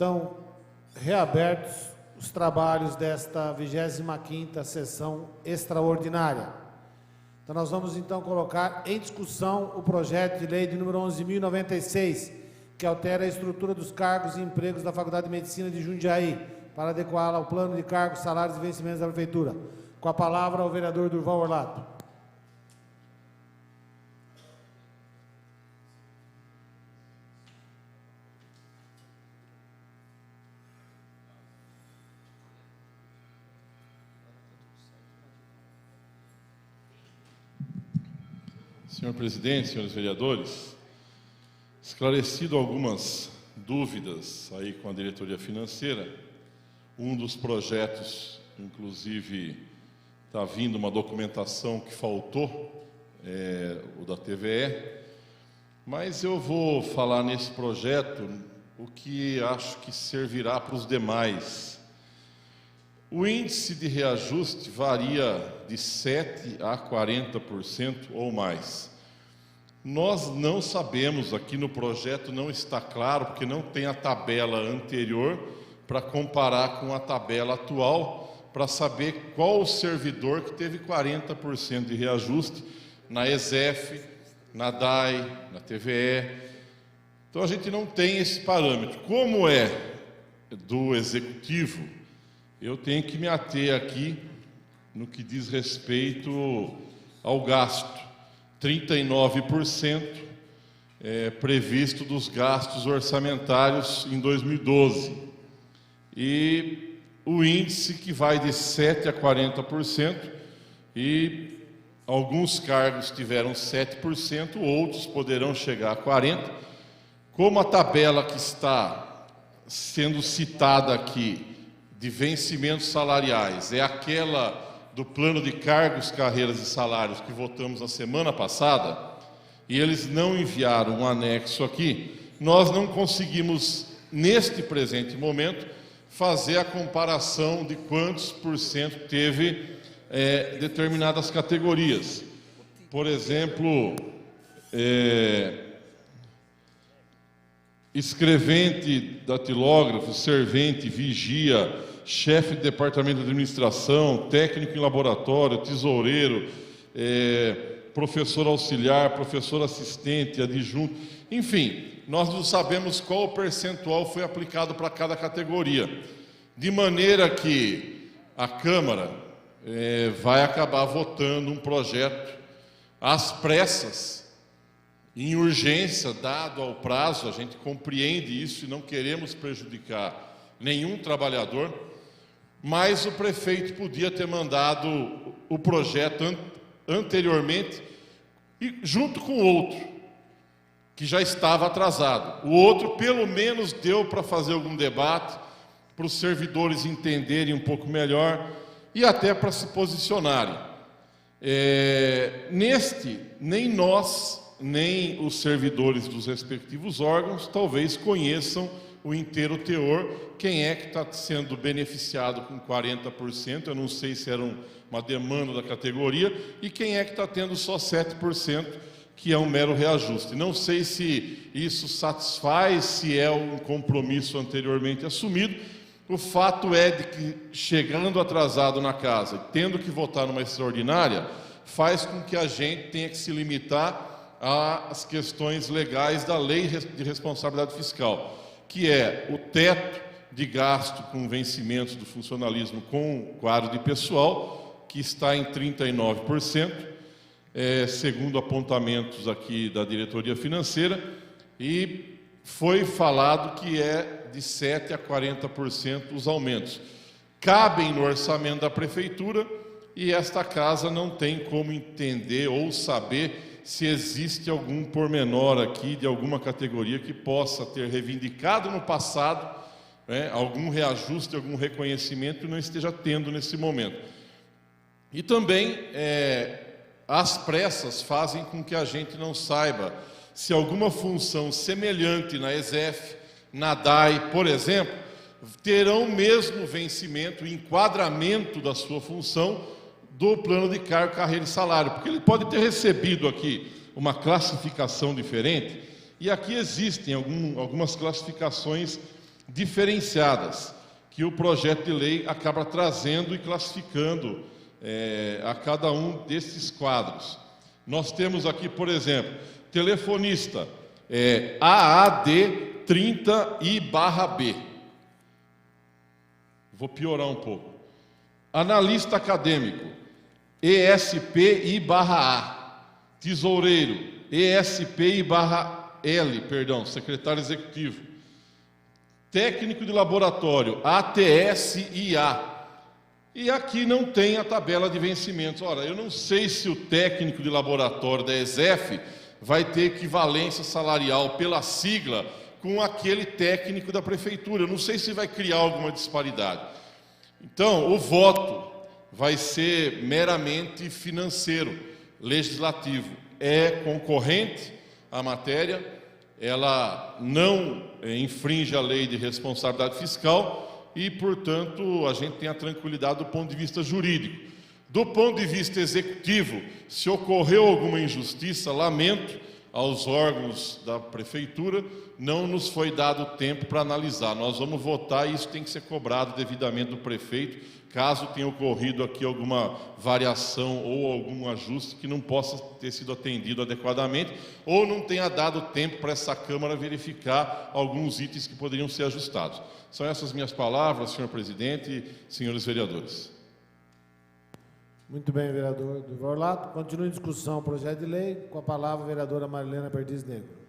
Estão reabertos os trabalhos desta 25ª sessão extraordinária. Então, nós vamos, então, colocar em discussão o projeto de lei de número 11.096, que altera a estrutura dos cargos e empregos da Faculdade de Medicina de Jundiaí, para adequá-la ao plano de cargos, salários e vencimentos da Prefeitura. Com a palavra, o vereador Durval Orlato. Senhor presidente, senhores vereadores, esclarecido algumas dúvidas aí com a diretoria financeira, um dos projetos, inclusive, está vindo uma documentação que faltou, o da TVE, mas eu vou falar nesse projeto o que acho que servirá para os demais. O índice de reajuste varia de 7% a 40% ou mais. Nós não sabemos, aqui no projeto não está claro, porque não tem a tabela anterior para comparar com a tabela atual, para saber qual o servidor que teve 40% de reajuste na ESEF, na DAI, na TVE. Então a gente não tem esse parâmetro. Como é do Executivo, eu tenho que me ater aqui no que diz respeito ao gasto. 39% previsto dos gastos orçamentários em 2012. E o índice que vai de 7% a 40%, e alguns cargos tiveram 7%, outros poderão chegar a 40%. Como a tabela que está sendo citada aqui, de vencimentos salariais, é aquela do plano de cargos, carreiras e salários que votamos na semana passada, e eles não enviaram um anexo aqui, nós não conseguimos, neste presente momento, fazer a comparação de quantos por cento teve determinadas categorias. Por exemplo, escrevente, datilógrafo, servente, vigia, chefe de departamento de administração, técnico em laboratório, tesoureiro, professor auxiliar, professor assistente, adjunto, enfim, nós não sabemos qual o percentual foi aplicado para cada categoria, de maneira que a Câmara vai acabar votando um projeto às pressas, em urgência, dado ao prazo. A gente compreende isso e não queremos prejudicar nenhum trabalhador, mas o prefeito podia ter mandado o projeto anteriormente, e junto com o outro, que já estava atrasado. O outro, pelo menos, deu para fazer algum debate, para os servidores entenderem um pouco melhor e até para se posicionarem. Neste, nem nós, nem os servidores dos respectivos órgãos, talvez conheçam o inteiro teor, quem é que está sendo beneficiado com 40%, eu não sei se era uma demanda da categoria, e quem é que está tendo só 7%, que é um mero reajuste. Não sei se isso satisfaz, se é um compromisso anteriormente assumido. O fato é de que, chegando atrasado na casa, tendo que votar numa extraordinária, faz com que a gente tenha que se limitar às questões legais da Lei de Responsabilidade Fiscal, que é o teto de gasto com vencimentos do funcionalismo com quadro de pessoal, que está em 39%, segundo apontamentos aqui da diretoria financeira, e foi falado que é de 7% a 40% os aumentos. Cabem no orçamento da Prefeitura, e esta casa não tem como entender ou saber se existe algum pormenor aqui de alguma categoria que possa ter reivindicado no passado algum reajuste, algum reconhecimento, e não esteja tendo nesse momento. E também as pressas fazem com que a gente não saiba se alguma função semelhante na ESEF, na DAI, por exemplo, terão o mesmo vencimento, enquadramento da sua função do plano de cargo, carreira e salário, porque ele pode ter recebido aqui uma classificação diferente, e aqui existem algumas classificações diferenciadas que o projeto de lei acaba trazendo e classificando a cada um desses quadros. Nós temos aqui, por exemplo, telefonista, AAD 30I/B. Vou piorar um pouco. Analista acadêmico, ESPI/A. Tesoureiro, ESPI/L, secretário executivo. Técnico de laboratório, ATS/IA. E aqui não tem a tabela de vencimentos. Ora, eu não sei se o técnico de laboratório da ESEF vai ter equivalência salarial pela sigla com aquele técnico da prefeitura. Eu não sei se vai criar alguma disparidade. Então, o voto vai ser meramente financeiro, legislativo. É concorrente a matéria, ela não infringe a lei de responsabilidade fiscal e, portanto, a gente tem a tranquilidade do ponto de vista jurídico. Do ponto de vista executivo, se ocorreu alguma injustiça, lamento aos órgãos da prefeitura, não nos foi dado tempo para analisar. Nós vamos votar e isso tem que ser cobrado devidamente do prefeito, caso tenha ocorrido aqui alguma variação ou algum ajuste que não possa ter sido atendido adequadamente, ou não tenha dado tempo para essa Câmara verificar alguns itens que poderiam ser ajustados. São essas minhas palavras, senhor presidente e senhores vereadores. Muito bem, vereador Durval Orlato. Continua em discussão o projeto de lei. Com a palavra, a vereadora Marilena Perdiz Negro.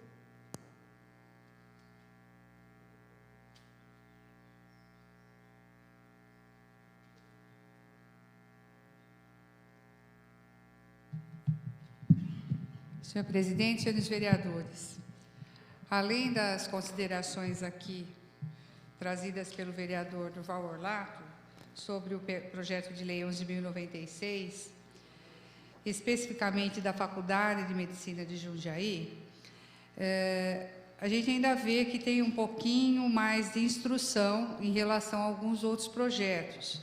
Senhor presidente, senhores vereadores, além das considerações aqui trazidas pelo vereador Durval Orlato sobre o projeto de lei 11.096, especificamente da Faculdade de Medicina de Jundiaí, a gente ainda vê que tem um pouquinho mais de instrução em relação a alguns outros projetos,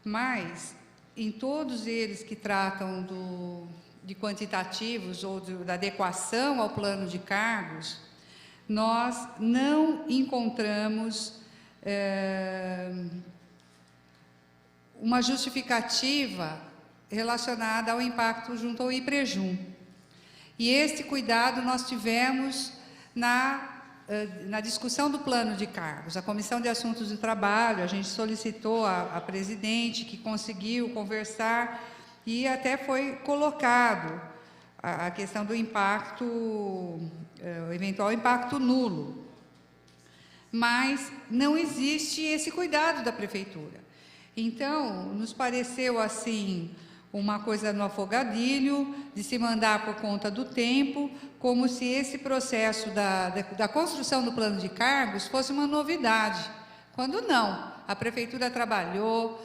mas em todos eles que tratam de quantitativos ou da adequação ao plano de cargos, nós não encontramos uma justificativa relacionada ao impacto junto ao IPREJUM. E este cuidado nós tivemos na discussão do plano de cargos. A Comissão de Assuntos do Trabalho, a gente solicitou à presidente, que conseguiu conversar, e até foi colocado a questão do impacto, o eventual impacto nulo. Mas não existe esse cuidado da prefeitura. Então, nos pareceu assim uma coisa no afogadilho, de se mandar por conta do tempo, como se esse processo da construção do plano de cargos fosse uma novidade, quando não. A prefeitura trabalhou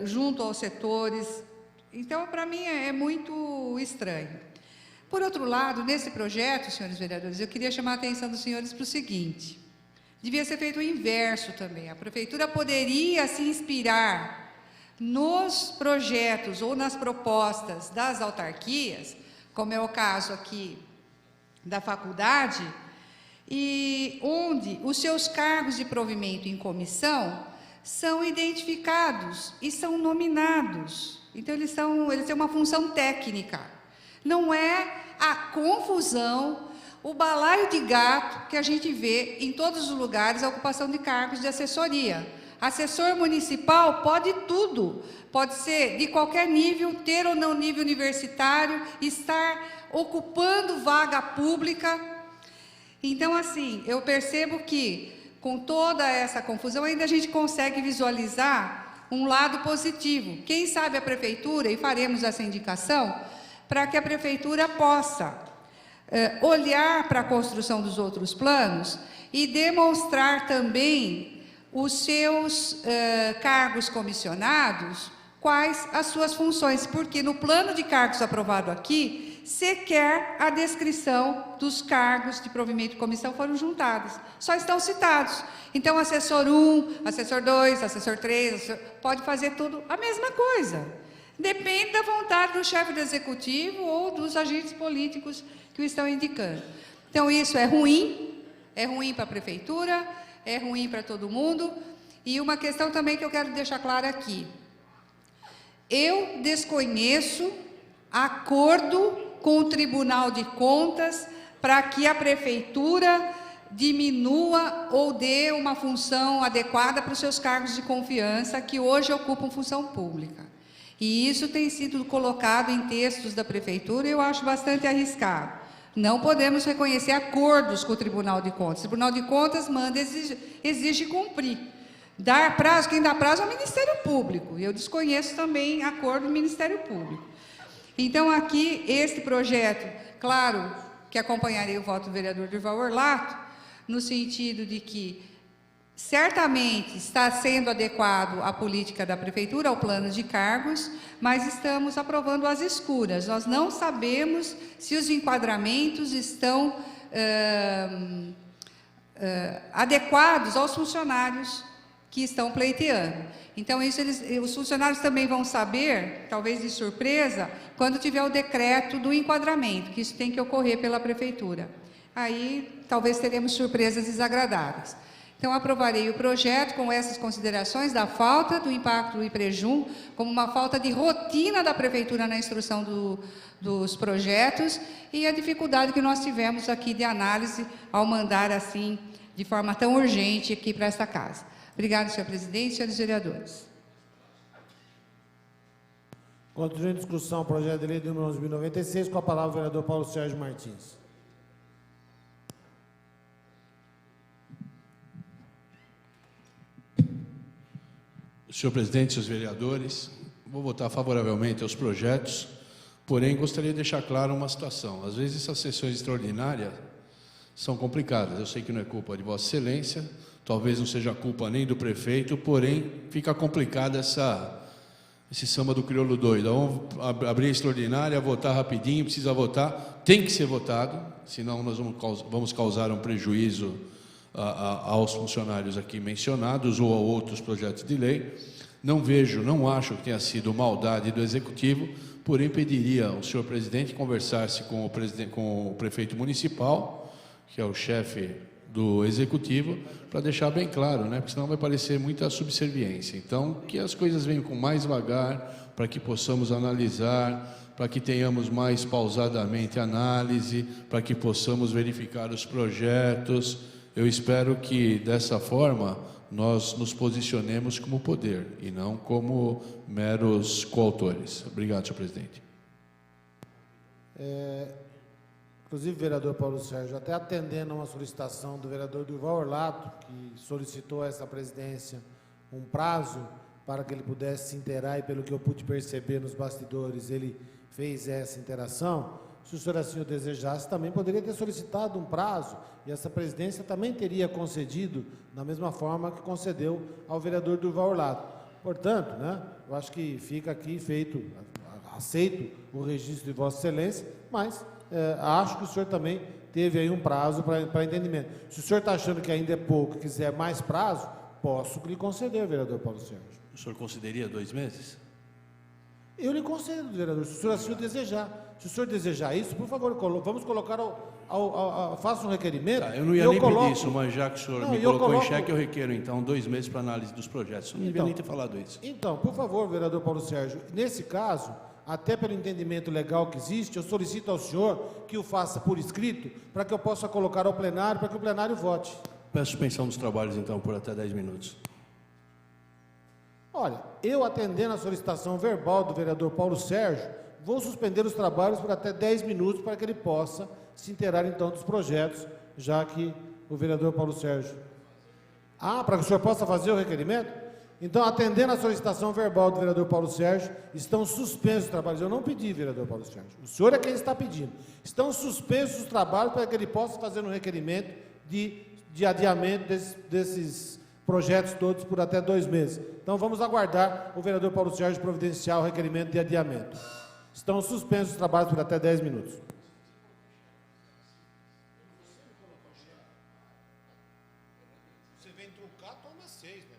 junto aos setores. Então, para mim, é muito estranho. Por outro lado, nesse projeto, senhores vereadores, eu queria chamar a atenção dos senhores para o seguinte: devia ser feito o inverso também. A prefeitura poderia se inspirar nos projetos ou nas propostas das autarquias, como é o caso aqui da faculdade, e onde os seus cargos de provimento em comissão são identificados e são nominados. Então, eles têm uma função técnica. Não é a confusão, o balaio de gato que a gente vê em todos os lugares, a ocupação de cargos de assessoria. Assessor municipal pode tudo, pode ser de qualquer nível, ter ou não nível universitário, estar ocupando vaga pública. Então, assim, eu percebo que, com toda essa confusão, ainda a gente consegue visualizar um lado positivo. Quem sabe a prefeitura, e faremos essa indicação, para que a prefeitura possa olhar para a construção dos outros planos e demonstrar também os seus cargos comissionados, quais as suas funções, porque no plano de cargos aprovado aqui, sequer a descrição dos cargos de provimento de comissão foram juntados, só estão citados. Então, assessor 1, assessor 2, assessor 3, pode fazer tudo a mesma coisa. Depende da vontade do chefe do executivo ou dos agentes políticos que o estão indicando. Então, isso é ruim para a prefeitura, é ruim para todo mundo. E uma questão também que eu quero deixar clara aqui. Eu desconheço acordo com o Tribunal de Contas para que a Prefeitura diminua ou dê uma função adequada para os seus cargos de confiança, que hoje ocupam função pública. E isso tem sido colocado em textos da Prefeitura e eu acho bastante arriscado. Não podemos reconhecer acordos com o Tribunal de Contas. O Tribunal de Contas manda, exige cumprir. Dar prazo, quem dá prazo é o Ministério Público. Eu desconheço também acordo do Ministério Público. Então, aqui, este projeto, claro que acompanharei o voto do vereador Durval Orlato, no sentido de que certamente está sendo adequado à política da Prefeitura, ao plano de cargos, mas estamos aprovando às escuras. Nós não sabemos se os enquadramentos estão adequados aos funcionários que estão pleiteando. Então, isso os funcionários também vão saber, talvez de surpresa, quando tiver o decreto do enquadramento, que isso tem que ocorrer pela Prefeitura. Aí, talvez teremos surpresas desagradáveis. Então, aprovarei o projeto com essas considerações da falta do impacto do IPREJUM, como uma falta de rotina da Prefeitura na instrução dos projetos e a dificuldade que nós tivemos aqui de análise ao mandar assim, de forma tão urgente aqui para esta casa. Obrigada, senhor presidente e senhores vereadores. Continua em discussão o projeto de lei número 11.096, com a palavra o vereador Paulo Sérgio Martins. Senhor presidente, senhores vereadores, vou votar favoravelmente aos projetos, porém gostaria de deixar claro uma situação. Às vezes essas sessões extraordinárias são complicadas. Eu sei que não é culpa de Vossa Excelência, talvez não seja culpa nem do prefeito, porém fica complicada esse samba do crioulo doido. Vamos abrir a extraordinária, votar rapidinho, precisa votar, tem que ser votado, senão nós vamos causar um prejuízo aos funcionários aqui mencionados ou a outros projetos de lei. Não acho que tenha sido maldade do Executivo, porém pediria ao senhor presidente conversasse com o prefeito municipal, que é o chefe do Executivo, para deixar bem claro, né? Porque senão vai parecer muita subserviência. Então, que as coisas venham com mais vagar, para que possamos analisar, para que tenhamos mais pausadamente análise, para que possamos verificar os projetos. Eu espero que, dessa forma, nós nos posicionemos como poder e não como meros coautores. Obrigado, senhor presidente. Inclusive, vereador Paulo Sérgio, até atendendo a uma solicitação do vereador Durval Orlato, que solicitou a essa presidência um prazo para que ele pudesse se inteirar, e pelo que eu pude perceber nos bastidores, ele fez essa interação. Se o senhor assim o desejasse, também poderia ter solicitado um prazo, e essa presidência também teria concedido, da mesma forma que concedeu ao vereador Durval Orlato. Portanto, né, eu acho que fica aqui aceito o registro de Vossa Excelência, mas acho que o senhor também teve aí um prazo para entendimento. Se o senhor está achando que ainda é pouco e quiser mais prazo, posso lhe conceder, vereador Paulo Sérgio. O senhor consideraria 2 meses? Eu lhe concedo, vereador, se o senhor assim o desejar. Se o senhor desejar isso, por favor, vamos colocar faça um requerimento. Tá, eu não ia nem pedir isso, mas já que o senhor me colocou em xeque, eu requeiro, então, 2 meses para análise dos projetos. Eu não devia nem ter falado isso. Então, por favor, vereador Paulo Sérgio, nesse caso, até pelo entendimento legal que existe, eu solicito ao senhor que o faça por escrito, para que eu possa colocar ao plenário, para que o plenário vote. Peço suspensão dos trabalhos, então, por até 10 minutos. Olha, eu atendendo a solicitação verbal do vereador Paulo Sérgio, vou suspender os trabalhos por até 10 minutos, para que ele possa se inteirar, então, dos projetos, já que o vereador Paulo Sérgio... para que o senhor possa fazer o requerimento? Então, atendendo a solicitação verbal do vereador Paulo Sérgio, estão suspensos os trabalhos. Eu não pedi, vereador Paulo Sérgio. O senhor é quem está pedindo. Estão suspensos os trabalhos para que ele possa fazer um requerimento de adiamento desses projetos todos por até 2 meses. Então, vamos aguardar o vereador Paulo Sérgio providenciar o requerimento de adiamento. Estão suspensos os trabalhos por até 10 minutos. Você vem truncar, toma 6, né?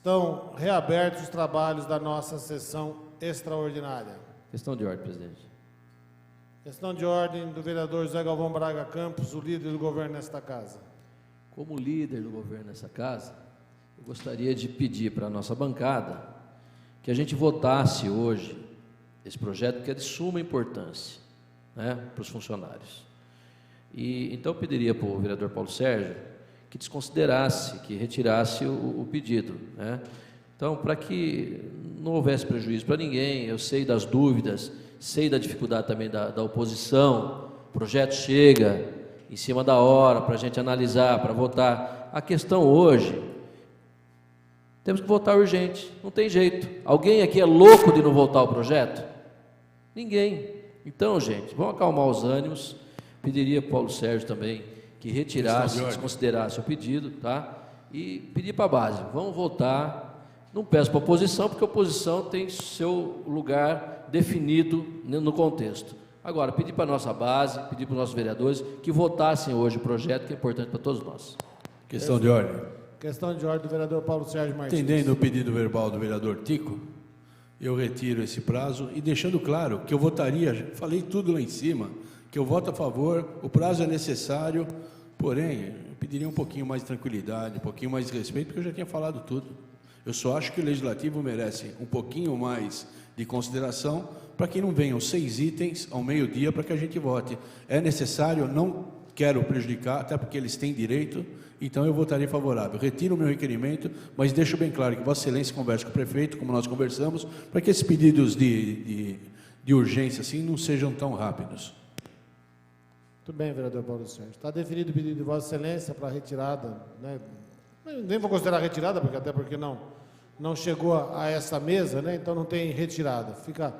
Estão reabertos os trabalhos da nossa sessão extraordinária. Questão de ordem, presidente. Questão de ordem do vereador José Galvão Braga Campos, o líder do governo nesta casa. Como líder do governo nessa casa, eu gostaria de pedir para a nossa bancada que a gente votasse hoje esse projeto, que é de suma importância, né, para os funcionários. E então eu pediria para o vereador Paulo Sérgio que desconsiderasse, que retirasse o pedido, né? Então, para que não houvesse prejuízo para ninguém, eu sei das dúvidas, sei da dificuldade também da oposição, o projeto chega em cima da hora para a gente analisar, para votar. A questão hoje, temos que votar urgente, não tem jeito. Alguém aqui é louco de não votar o projeto? Ninguém. Então, gente, vamos acalmar os ânimos. Pediria para o Paulo Sérgio também que retirasse, desconsiderasse o pedido, tá? E pedir para a base, vamos votar. Não peço para a oposição, porque a oposição tem seu lugar definido no contexto. Agora, pedir para a nossa base, pedir para os nossos vereadores que votassem hoje o projeto, que é importante para todos nós. Questão de ordem. Questão de ordem do vereador Paulo Sérgio Martins. Entendendo o pedido verbal do vereador Tico, eu retiro esse prazo e deixando claro que eu votaria, falei tudo lá em cima, que eu voto a favor, o prazo é necessário, porém, eu pediria um pouquinho mais de tranquilidade, um pouquinho mais de respeito, porque eu já tinha falado tudo. Eu só acho que o Legislativo merece um pouquinho mais de consideração para que não venham 6 itens ao meio-dia para que a gente vote. É necessário, não quero prejudicar, até porque eles têm direito, então eu votarei favorável. Retiro o meu requerimento, mas deixo bem claro que Vossa Excelência converse com o prefeito, como nós conversamos, para que esses pedidos de urgência assim não sejam tão rápidos. Muito bem, vereador Paulo Sérgio. Está definido o pedido de Vossa Excelência para retirada, né? Nem vou considerar retirada, porque até porque não chegou a essa mesa, né? Então não tem retirada. Fica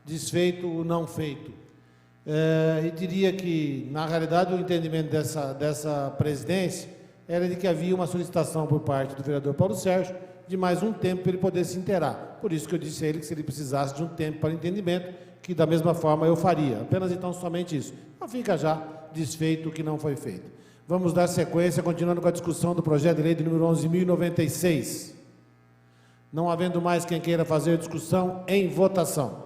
desfeito o não feito. E diria que, na realidade, o entendimento dessa presidência era de que havia uma solicitação por parte do vereador Paulo Sérgio de mais um tempo para ele poder se inteirar. Por isso que eu disse a ele que se ele precisasse de um tempo para entendimento, que da mesma forma eu faria. Apenas então somente isso. Então fica já desfeito o que não foi feito. Vamos dar sequência, continuando com a discussão do projeto de lei de número 11.096. Não havendo mais quem queira fazer discussão, em votação.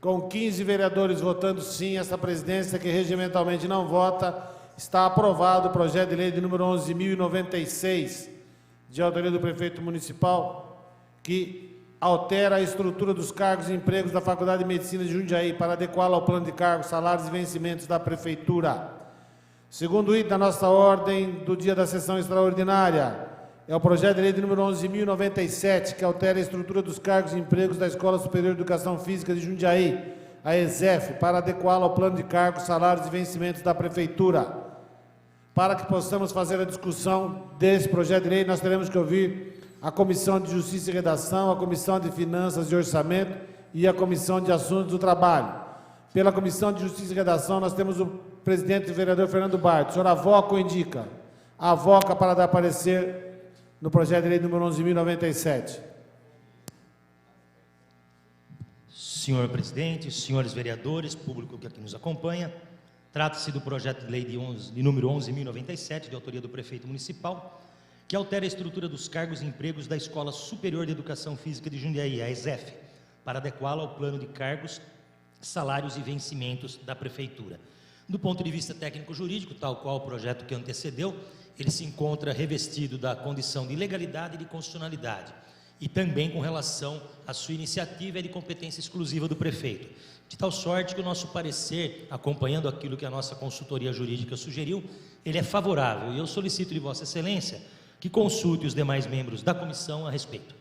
Com 15 vereadores votando sim, essa presidência que regimentalmente não vota, está aprovado o projeto de lei de número 11.096, de autoria do prefeito municipal, que altera a estrutura dos cargos e empregos da Faculdade de Medicina de Jundiaí para adequá-la ao plano de cargos, salários e vencimentos da prefeitura. Segundo item da nossa ordem do dia da sessão extraordinária, é o projeto de lei de número 11.097, que altera a estrutura dos cargos e empregos da Escola Superior de Educação Física de Jundiaí, a ESEF, para adequá-la ao plano de cargos, salários e vencimentos da Prefeitura. Para que possamos fazer a discussão desse projeto de lei, nós teremos que ouvir a Comissão de Justiça e Redação, a Comissão de Finanças e Orçamento e a Comissão de Assuntos do Trabalho. Pela Comissão de Justiça e Redação, nós temos o presidente, o vereador Fernando Bart. O senhor avoca ou indica? Avoca para dar parecer no projeto de lei número 11.097. Senhor presidente, senhores vereadores, público que aqui nos acompanha, trata-se do projeto de lei de número 11.097, de autoria do prefeito municipal, que altera a estrutura dos cargos e empregos da Escola Superior de Educação Física de Jundiaí, a ESEF, para adequá-la ao plano de cargos, salários e vencimentos da prefeitura. Do ponto de vista técnico-jurídico, tal qual o projeto que antecedeu, ele se encontra revestido da condição de legalidade e de constitucionalidade, e também com relação à sua iniciativa é de competência exclusiva do prefeito. De tal sorte que o nosso parecer, acompanhando aquilo que a nossa consultoria jurídica sugeriu, ele é favorável, e eu solicito de Vossa Excelência que consulte os demais membros da comissão a respeito.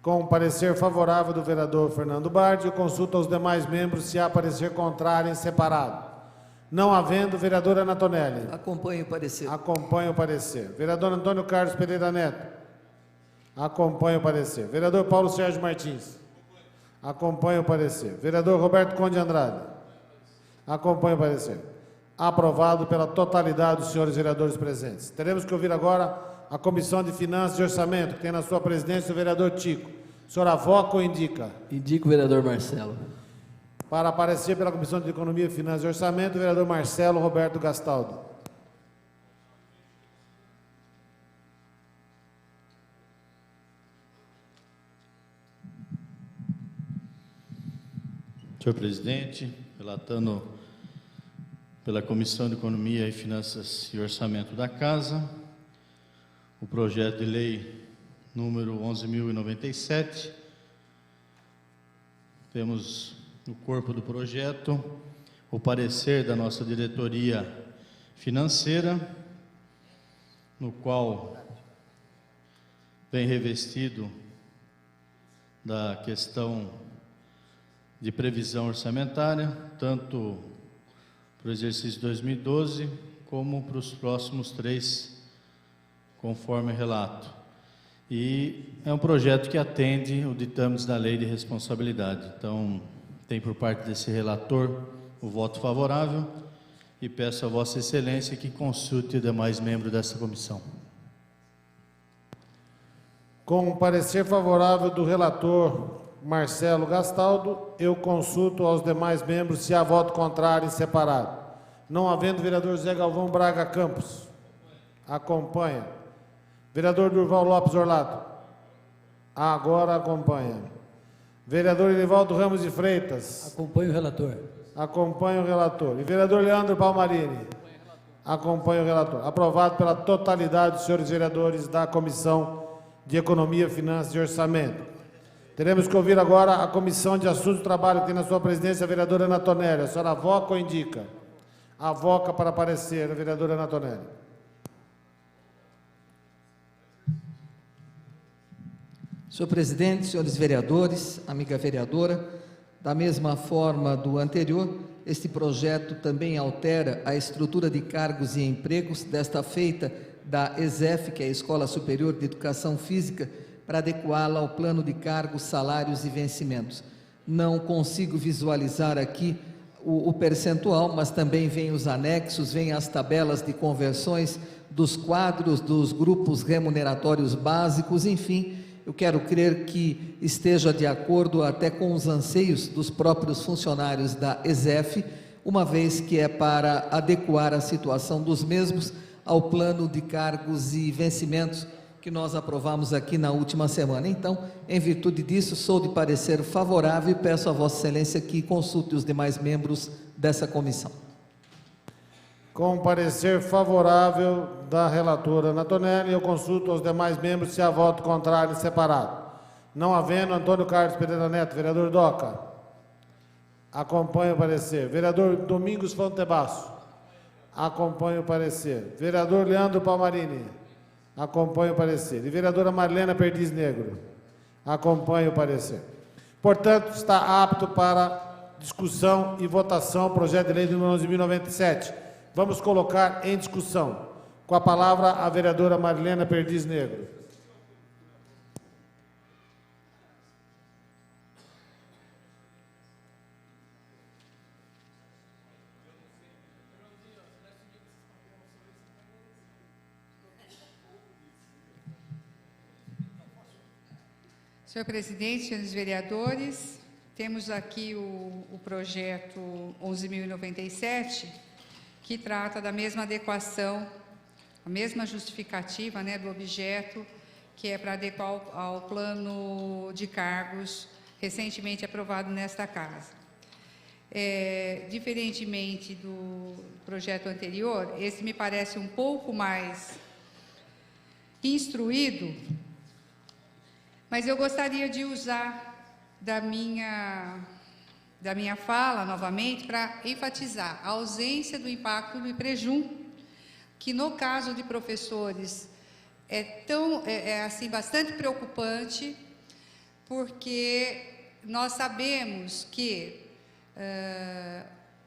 Com o parecer favorável do vereador Fernando Bart, eu consulto aos demais membros se há parecer contrário em separado. Não havendo, vereador Anatonelli. Acompanhe o parecer. Acompanho o parecer. Vereador Antônio Carlos Pereira Neto. Acompanho o parecer. Vereador Paulo Sérgio Martins. Acompanho o parecer. Vereador Roberto Conde Andrade. Acompanho o parecer. Aprovado pela totalidade dos senhores vereadores presentes. Teremos que ouvir agora a Comissão de Finanças e Orçamento, que tem na sua presidência o vereador Tico. O senhor avoca ou indica? Indico o vereador Marcelo. Para aparecer pela Comissão de Economia, Finanças e Orçamento, o vereador Marcelo Roberto Gastaldo. Senhor presidente, relatando pela Comissão de Economia e Finanças e Orçamento da Casa, o projeto de lei número 11.097. Temos no corpo do projeto o parecer da nossa diretoria financeira, no qual vem revestido da questão de previsão orçamentária, tanto para o exercício 2012, como para os próximos 3, conforme relato. E é um projeto que atende o ditames da Lei de Responsabilidade. Então, tem por parte desse relator o voto favorável e peço a Vossa Excelência que consulte os demais membros dessa comissão. Com o parecer favorável do relator Marcelo Gastaldo, eu consulto aos demais membros se há voto contrário em separado. Não havendo, vereador Zé Galvão Braga Campos. Acompanha. Vereador Durval Lopes Orlato. Agora acompanha. Vereador Irivaldo Ramos de Freitas. Acompanhe o relator. Acompanha o relator. E vereador Leandro Palmarini. Acompanha o relator. Aprovado pela totalidade dos senhores vereadores da Comissão de Economia, Finanças e Orçamento. Teremos que ouvir agora a Comissão de Assuntos do Trabalho, que tem na sua presidência a vereadora Anatonelli. A senhora avoca ou indica? Avoca para aparecer a vereadora Anatonelli. Senhor presidente, senhores vereadores, amiga vereadora, da mesma forma do anterior, este projeto também altera a estrutura de cargos e empregos desta feita da ESEF, que é a Escola Superior de Educação Física, para adequá-la ao plano de cargos, salários e vencimentos. Não consigo visualizar aqui o percentual, mas também vem os anexos, vem as tabelas de conversões dos quadros dos grupos remuneratórios básicos, enfim, eu quero crer que esteja de acordo até com os anseios dos próprios funcionários da ESEF, uma vez que é para adequar a situação dos mesmos ao plano de cargos e vencimentos que nós aprovamos aqui na última semana. Então, em virtude disso, sou de parecer favorável e peço a Vossa Excelência que consulte os demais membros dessa comissão. Com parecer favorável da relatora Anatonelli, eu consulto aos demais membros se há voto contrário em separado. Não havendo, Antônio Carlos Pereira Neto, vereador Doca. Acompanha o parecer. Vereador Domingos Fontebasso. Acompanha o parecer. Vereador Leandro Palmarini. Acompanho o parecer. E vereadora Marlena Perdiz Negro. Acompanho o parecer. Portanto, está apto para discussão e votação o projeto de lei número 11.097. Vamos colocar em discussão. Com a palavra, a vereadora Marlena Perdiz Negro. Senhor presidente, senhores vereadores, temos aqui o projeto 11.097, que trata da mesma adequação, a mesma justificativa, né, do objeto, que é para adequar ao plano de cargos recentemente aprovado nesta casa. Diferentemente do projeto anterior, esse me parece um pouco mais instruído, mas eu gostaria de usar da minha fala novamente para enfatizar a ausência do impacto do IPREJUM, que no caso de professores é assim bastante preocupante, porque nós sabemos que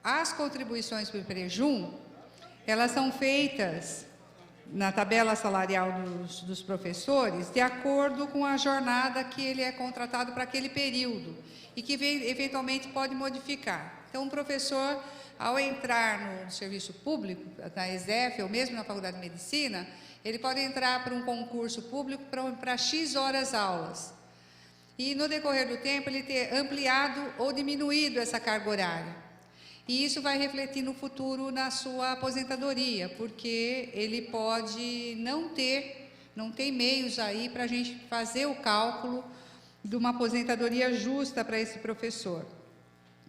as contribuições para o IPREJUM, elas são feitas na tabela salarial dos professores de acordo com a jornada que ele é contratado para aquele período e que eventualmente pode modificar. Então, um professor, ao entrar no serviço público, na ESEF ou mesmo na Faculdade de Medicina, ele pode entrar para um concurso público para X horas aulas. E, no decorrer do tempo, ele ter ampliado ou diminuído essa carga horária. E isso vai refletir no futuro na sua aposentadoria, porque ele pode não ter meios aí para a gente fazer o cálculo de uma aposentadoria justa para esse professor,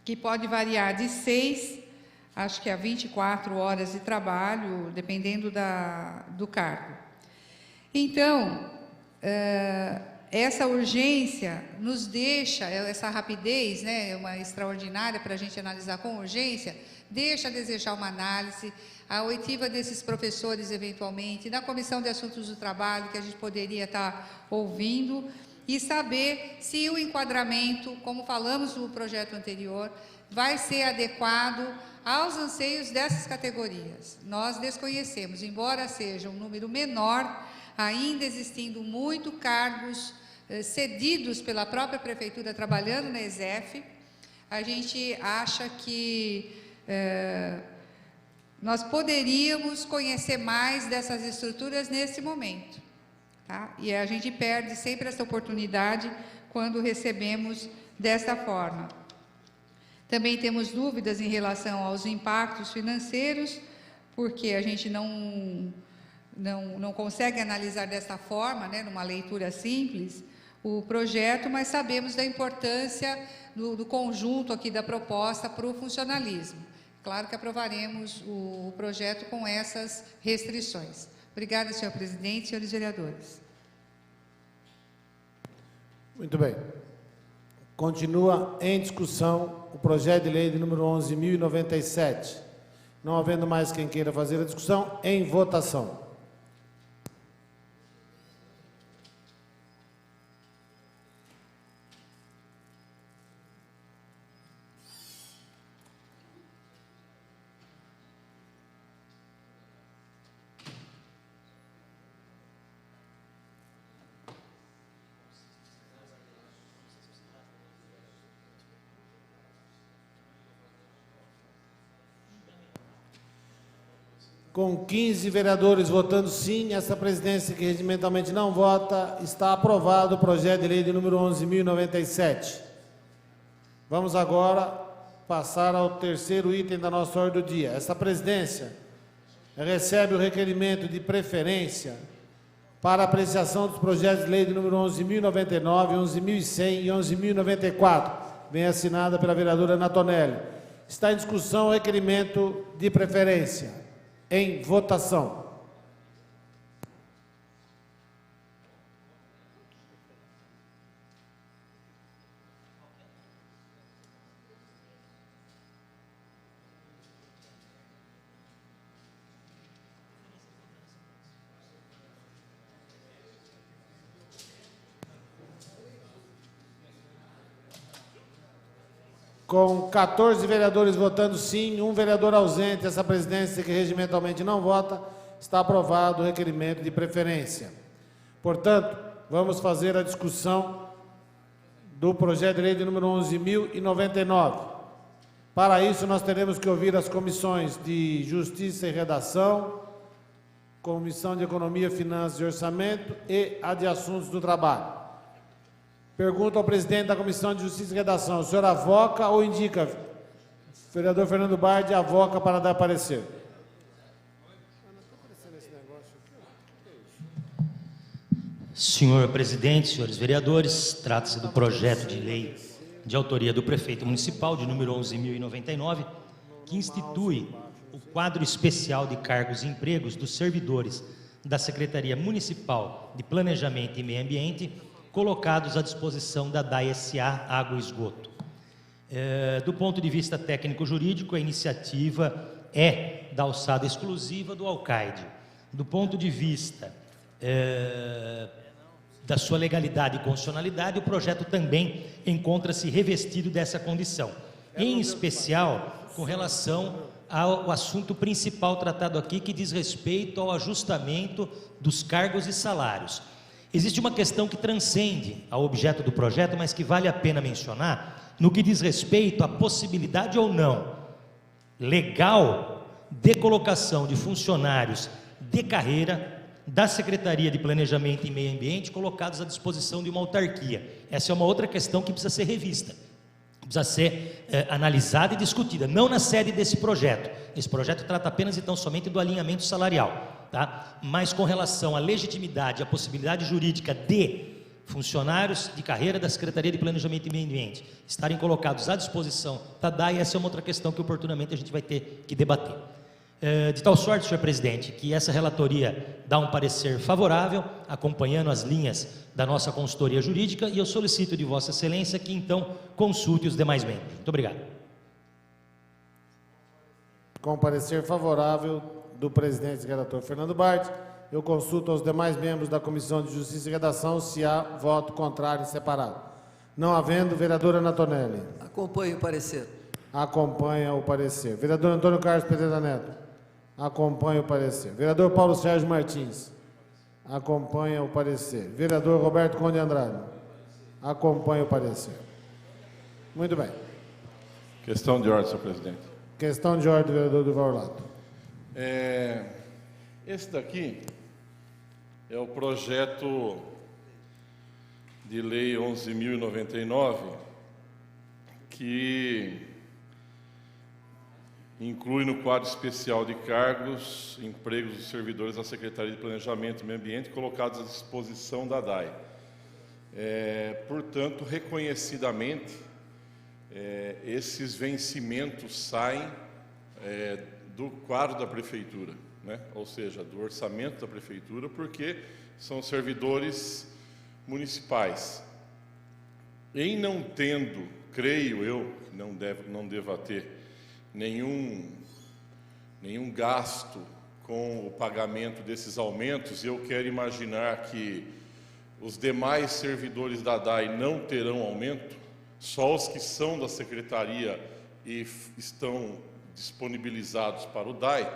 que pode variar de 6, acho que a 24 horas de trabalho, dependendo do cargo. Então, essa urgência nos deixa, essa rapidez, né, uma extraordinária para a gente analisar com urgência, deixa a desejar uma análise, a oitiva desses professores, eventualmente, da Comissão de Assuntos do Trabalho, que a gente poderia estar ouvindo, e saber se o enquadramento, como falamos no projeto anterior, vai ser adequado aos anseios dessas categorias. Nós desconhecemos, embora seja um número menor, ainda existindo muito cargos cedidos pela própria Prefeitura trabalhando na ESEF, a gente acha que nós poderíamos conhecer mais dessas estruturas nesse momento. Tá? E a gente perde sempre essa oportunidade quando recebemos desta forma. Também temos dúvidas em relação aos impactos financeiros, porque a gente não consegue analisar dessa forma, né, numa leitura simples, o projeto, mas sabemos da importância do conjunto aqui da proposta para o funcionalismo. Claro que aprovaremos o projeto com essas restrições. Obrigada, senhor presidente, senhores vereadores. Muito bem. Continua em discussão o projeto de lei de número 11.097. Não havendo mais quem queira fazer a discussão, em votação. Com 15 vereadores votando sim, essa presidência que regimentalmente não vota, está aprovado o projeto de lei de número 11.097. Vamos agora passar ao terceiro item da nossa ordem do dia. Essa presidência recebe o requerimento de preferência para apreciação dos projetos de lei de número 11.099, 11.100 e 11.094, bem assinada pela vereadora Natonelli. Está em discussão o requerimento de preferência. Em votação. Com 14 vereadores votando sim, um vereador ausente, essa presidência que regimentalmente não vota, está aprovado o requerimento de preferência. Portanto, vamos fazer a discussão do projeto de lei de número 11.099. Para isso, nós teremos que ouvir as comissões de Justiça e Redação, Comissão de Economia, Finanças e Orçamento e a de Assuntos do Trabalho. Pergunto ao presidente da Comissão de Justiça e Redação, o senhor avoca ou indica? Vereador Fernando Bardi avoca para dar parecer. Senhor presidente, senhores vereadores, trata-se do projeto de lei de autoria do prefeito municipal, de número 11.099, que institui o quadro especial de cargos e empregos dos servidores da Secretaria Municipal de Planejamento e Meio Ambiente, colocados à disposição da DAE-SA Água e Esgoto. Do ponto de vista técnico-jurídico, a iniciativa é da alçada exclusiva do Alcaide. Do ponto de vista da sua legalidade e constitucionalidade, o projeto também encontra-se revestido dessa condição. Em especial, com relação ao assunto principal tratado aqui, que diz respeito ao ajustamento dos cargos e salários. Existe uma questão que transcende ao objeto do projeto, mas que vale a pena mencionar, no que diz respeito à possibilidade ou não legal de colocação de funcionários de carreira da Secretaria de Planejamento e Meio Ambiente colocados à disposição de uma autarquia. Essa é uma outra questão que precisa ser revista, precisa ser analisada e discutida, não na sede desse projeto. Esse projeto trata apenas então somente do alinhamento salarial, tá? Mas com relação à legitimidade, à possibilidade jurídica de funcionários de carreira da Secretaria de Planejamento e Meio Ambiente estarem colocados à disposição da DAI, essa é uma outra questão que oportunamente a gente vai ter que debater. De tal sorte, senhor presidente, que essa relatoria dá um parecer favorável, acompanhando as linhas da nossa consultoria jurídica, e eu solicito de vossa excelência que então consulte os demais membros. Muito obrigado. Com parecer favorável do presidente e relator Fernando Bart, eu consulto aos demais membros da Comissão de Justiça e Redação se há voto contrário e separado. Não havendo, vereadora Anatonelli. Acompanhe o parecer. Acompanha o parecer. Vereador Antônio Carlos Pereira Neto. Acompanha o parecer. Vereador Paulo Sérgio Martins. Acompanha o parecer. Vereador Roberto Conde Andrade. Acompanha o parecer. Muito bem. Questão de ordem, senhor presidente. Questão de ordem do vereador Durval Orlato. Esse daqui é o projeto de lei 11.099, que inclui no quadro especial de cargos, empregos dos servidores da Secretaria de Planejamento e Meio Ambiente colocados à disposição da DAI. Portanto, reconhecidamente, esses vencimentos saem do quadro da Prefeitura, né? Ou seja, do orçamento da Prefeitura, porque são servidores municipais. Em não tendo, creio eu, que não deva ter nenhum gasto com o pagamento desses aumentos, eu quero imaginar que os demais servidores da DAI não terão aumento, só os que são da Secretaria e estão disponibilizados para o DAI,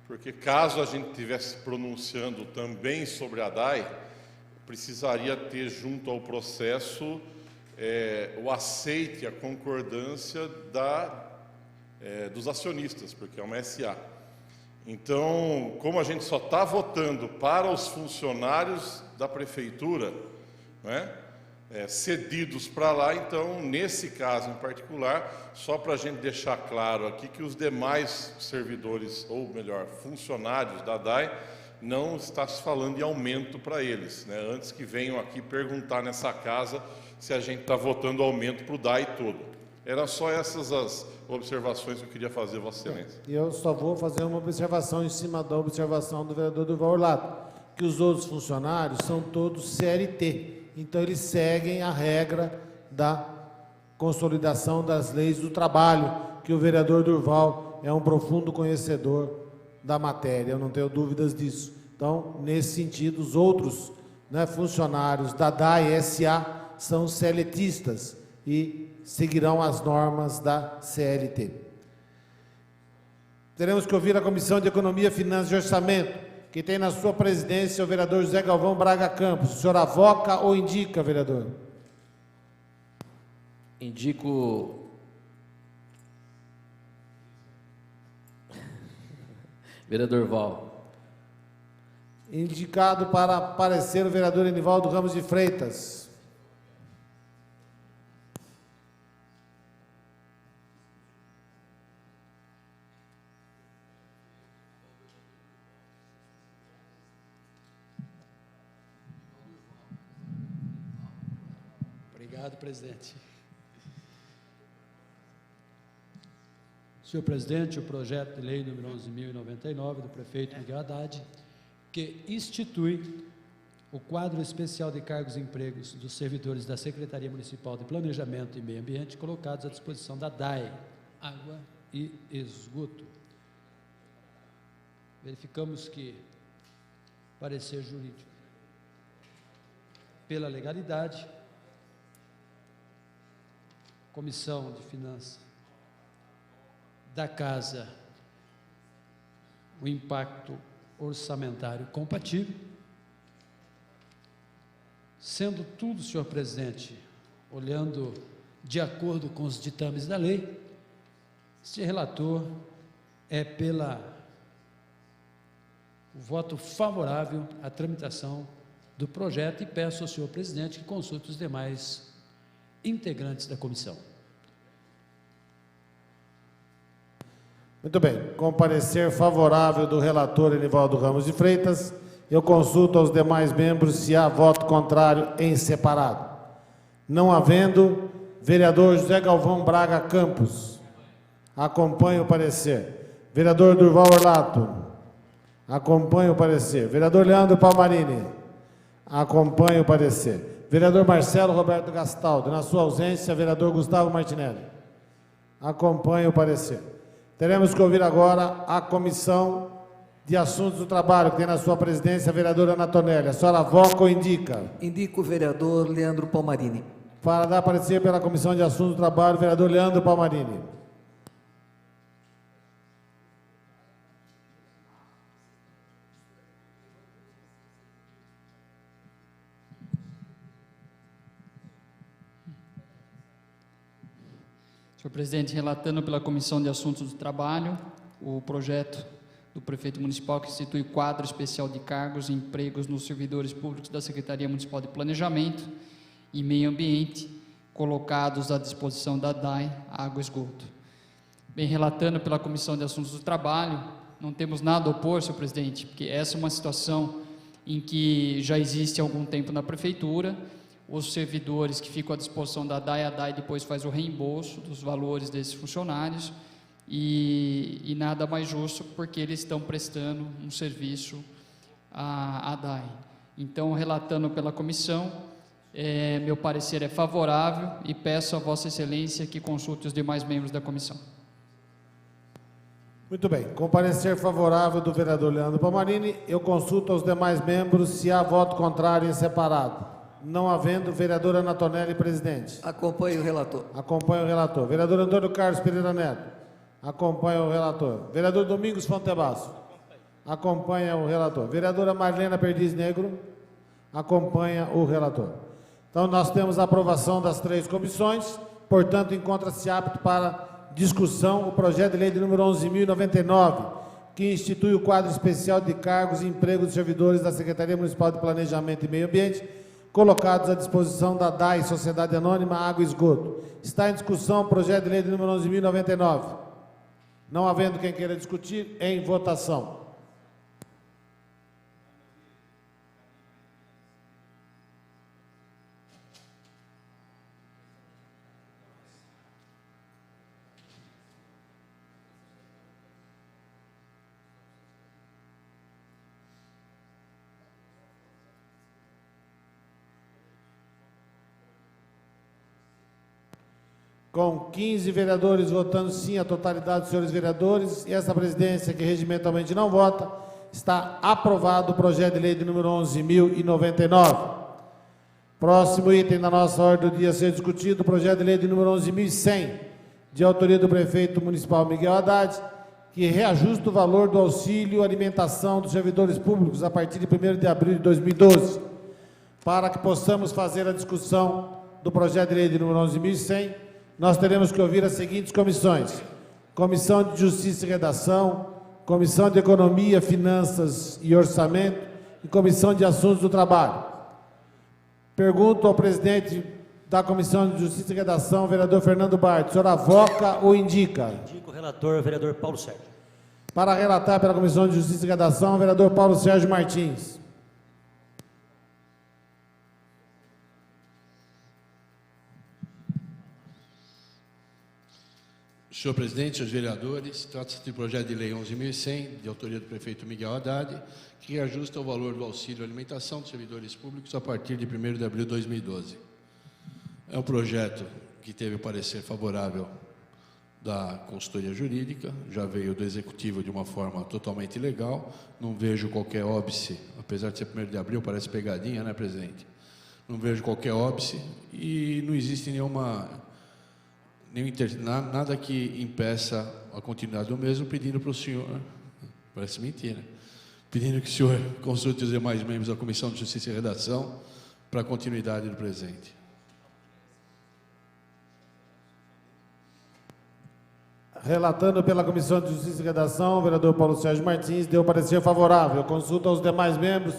porque caso a gente estivesse pronunciando também sobre a DAI, precisaria ter junto ao processo o aceite, a concordância dos acionistas, porque é uma SA. Então, como a gente só está votando para os funcionários da Prefeitura, né, cedidos para lá, então, nesse caso em particular, só para a gente deixar claro aqui que os demais servidores, ou melhor, funcionários da DAI, não está se falando em aumento para eles, né? Antes que venham aqui perguntar nessa casa se a gente está votando aumento para o DAI todo. Era só essas as observações que eu queria fazer, Vossa Excelência. E eu só vou fazer uma observação em cima da observação do vereador Durval Orlato, que os outros funcionários são todos CLT, então eles seguem a regra da consolidação das leis do trabalho, que o vereador Durval é um profundo conhecedor da matéria, eu não tenho dúvidas disso. Então, nesse sentido, os outros, né, funcionários da DAI SA são CLTistas e seguirão as normas da CLT. Teremos que ouvir a Comissão de Economia, Finanças e Orçamento, que tem na sua presidência o vereador José Galvão Braga Campos. O senhor avoca ou indica, vereador? Indico... Vereador Val. Indicado para parecer o vereador Enivaldo Ramos de Freitas. Obrigado, presidente. Senhor presidente, o projeto de lei número 11.099 do prefeito Miguel Haddad, que institui o quadro especial de cargos e empregos dos servidores da Secretaria Municipal de Planejamento e Meio Ambiente colocados à disposição da DAI, Água e Esgoto. Verificamos que parecer jurídico pela legalidade, Comissão de Finanças da Casa o impacto orçamentário compatível. Sendo tudo, senhor presidente, olhando de acordo com os ditames da lei, este relator é o voto favorável à tramitação do projeto e peço ao senhor presidente que consulte os demais integrantes da comissão. Muito bem. Com parecer favorável do relator Enivaldo Ramos de Freitas, eu consulto aos demais membros se há voto contrário em separado. Não havendo, vereador José Galvão Braga Campos. Acompanhe o parecer. Vereador Durval Orlato. Acompanhe o parecer. Vereador Leandro Palmarini. Acompanhe o parecer. Vereador Marcelo Roberto Gastaldo. Na sua ausência, vereador Gustavo Martinelli. Acompanhe o parecer. Teremos que ouvir agora a Comissão de Assuntos do Trabalho, que tem na sua presidência a vereadora Ana Tonelli. A senhora voca ou indica? Indico o vereador Leandro Palmarini. Para dar parecer pela Comissão de Assuntos do Trabalho, vereador Leandro Palmarini. Senhor presidente, relatando pela Comissão de Assuntos do Trabalho, o projeto do prefeito municipal que institui quadro especial de cargos e empregos nos servidores públicos da Secretaria Municipal de Planejamento e Meio Ambiente, colocados à disposição da DAI, Água e Esgoto. Bem, relatando pela Comissão de Assuntos do Trabalho, não temos nada a opor, senhor presidente, porque essa é uma situação em que já existe há algum tempo na Prefeitura. Os servidores que ficam à disposição da DAI, a DAI depois faz o reembolso dos valores desses funcionários e nada mais justo porque eles estão prestando um serviço à DAI. Então, relatando pela comissão, meu parecer é favorável e peço a Vossa Excelência que consulte os demais membros da comissão. Muito bem. Com parecer favorável do vereador Leandro Palmarini, eu consulto aos demais membros se há voto contrário em separado. Não havendo, vereadora Ana Tonelli, presidente. Acompanhe o relator. Acompanhe o relator. Vereador Antônio Carlos Pereira Neto. Acompanha o relator. Vereador Domingos Fontebasso. Acompanha o relator. Vereadora Marlena Perdiz Negro. Acompanha o relator. Então, nós temos a aprovação das três comissões. Portanto, encontra-se apto para discussão o projeto de lei de número 11.099, que institui o quadro especial de cargos e empregos dos servidores da Secretaria Municipal de Planejamento e Meio Ambiente, colocados à disposição da DAI, Sociedade Anônima Água e Esgoto. Está em discussão o projeto de lei de número 11.099. Não havendo quem queira discutir, em votação. Com 15 vereadores votando sim, a totalidade dos senhores vereadores, e essa presidência, que regimentalmente não vota, está aprovado o projeto de lei de número 11.099. Próximo item da nossa ordem do dia a ser discutido, o projeto de lei de número 11.100, de autoria do prefeito municipal Miguel Haddad, que reajusta o valor do auxílio alimentação dos servidores públicos a partir de 1º de abril de 2012. Para que possamos fazer a discussão do projeto de lei de número 11.100, nós teremos que ouvir as seguintes comissões: Comissão de Justiça e Redação, Comissão de Economia, Finanças e Orçamento e Comissão de Assuntos do Trabalho. Pergunto ao presidente da Comissão de Justiça e Redação, vereador Fernando Bart, o senhor avoca ou indica? Indico o relator, vereador Paulo Sérgio. Para relatar pela Comissão de Justiça e Redação, o vereador Paulo Sérgio Martins. Senhor presidente, senhores vereadores, trata-se de projeto de lei 11.100, de autoria do prefeito Miguel Haddad, que reajusta o valor do auxílio alimentação dos servidores públicos a partir de 1º de abril de 2012. É um projeto que teve o parecer favorável da consultoria jurídica, já veio do executivo de uma forma totalmente legal, não vejo qualquer óbice, apesar de ser 1º de abril, parece pegadinha, né, presidente? Não vejo qualquer óbice e não existe nada que impeça a continuidade do mesmo, pedindo para o senhor, parece mentira, pedindo que o senhor consulte os demais membros da Comissão de Justiça e Redação para a continuidade do presente. Relatando pela Comissão de Justiça e Redação, o vereador Paulo Sérgio Martins deu parecer favorável. Consulta aos demais membros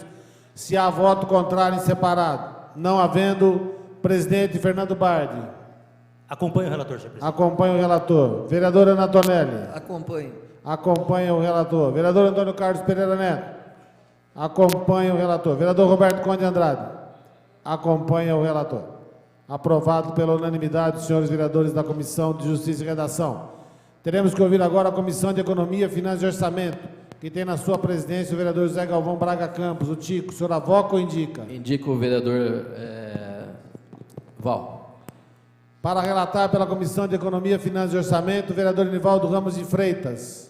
se há voto contrário em separado. Não havendo, presidente Fernando Bardi. Acompanho o relator, senhor presidente. Acompanha o relator. Vereadora Ana Tonelli. Acompanho. Acompanha o relator. Vereador Antônio Carlos Pereira Neto. Acompanha o relator. Vereador Roberto Conde Andrade. Acompanha o relator. Aprovado pela unanimidade dos senhores vereadores da Comissão de Justiça e Redação. Teremos que ouvir agora a Comissão de Economia, Finanças e Orçamento, que tem na sua presidência o vereador José Galvão Braga Campos. O Tico, o senhor avoca ou indica? Indico o vereador Val. Para relatar pela Comissão de Economia, Finanças e Orçamento, o vereador Nivaldo Ramos de Freitas.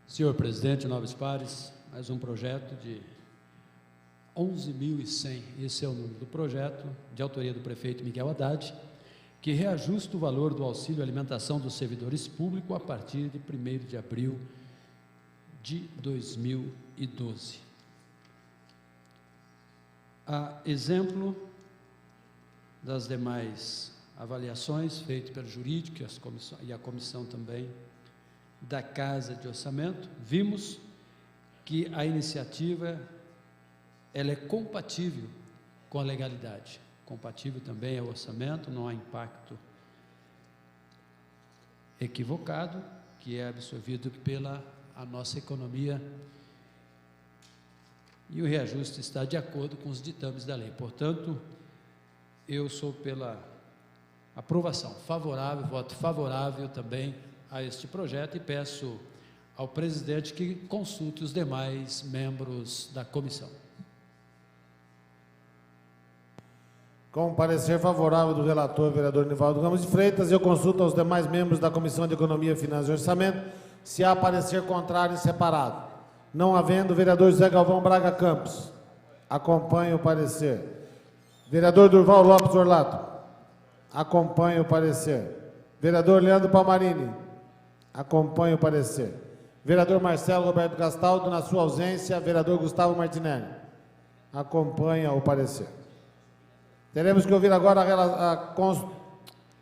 Senhor presidente, nobres pares, mais um projeto de 11.100, esse é o número do projeto, de autoria do prefeito Miguel Haddad, que reajusta o valor do auxílio alimentação dos servidores públicos a partir de 1º de abril de 2012. A exemplo das demais avaliações feitas pelo jurídico e a comissão também da Casa de Orçamento, vimos que a iniciativa ela é compatível com a legalidade, compatível também ao orçamento, não há impacto equivocado, que é absorvido pela a nossa economia, e o reajuste está de acordo com os ditames da lei. Portanto, eu sou pela aprovação favorável, voto favorável também a este projeto e peço ao presidente que consulte os demais membros da comissão. Com o parecer favorável do relator, vereador Nivaldo Ramos de Freitas, eu consulto aos demais membros da Comissão de Economia, Finanças e Orçamento se há parecer contrário em separado. Não havendo, vereador José Galvão Braga Campos. Acompanha o parecer. Vereador Durval Lopes Orlato. Acompanha o parecer. Vereador Leandro Palmarini. Acompanha o parecer. Vereador Marcelo Roberto Gastaldo, na sua ausência, vereador Gustavo Martinelli. Acompanha o parecer. Teremos que ouvir agora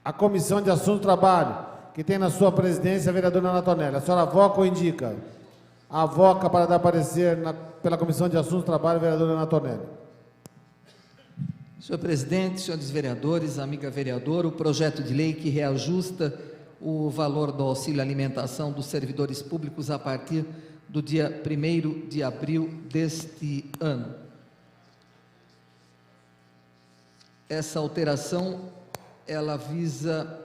a Comissão de Assuntos do Trabalho, que tem na sua presidência a vereadora Ana Tonelli. A senhora avoca ou indica? Avoca para dar parecer pela Comissão de Assuntos do Trabalho, a vereadora Ana Tonelli. Senhor presidente, senhores vereadores, amiga vereadora, o projeto de lei que reajusta o valor do auxílio alimentação dos servidores públicos a partir do dia 1º de abril deste ano. Essa alteração, ela visa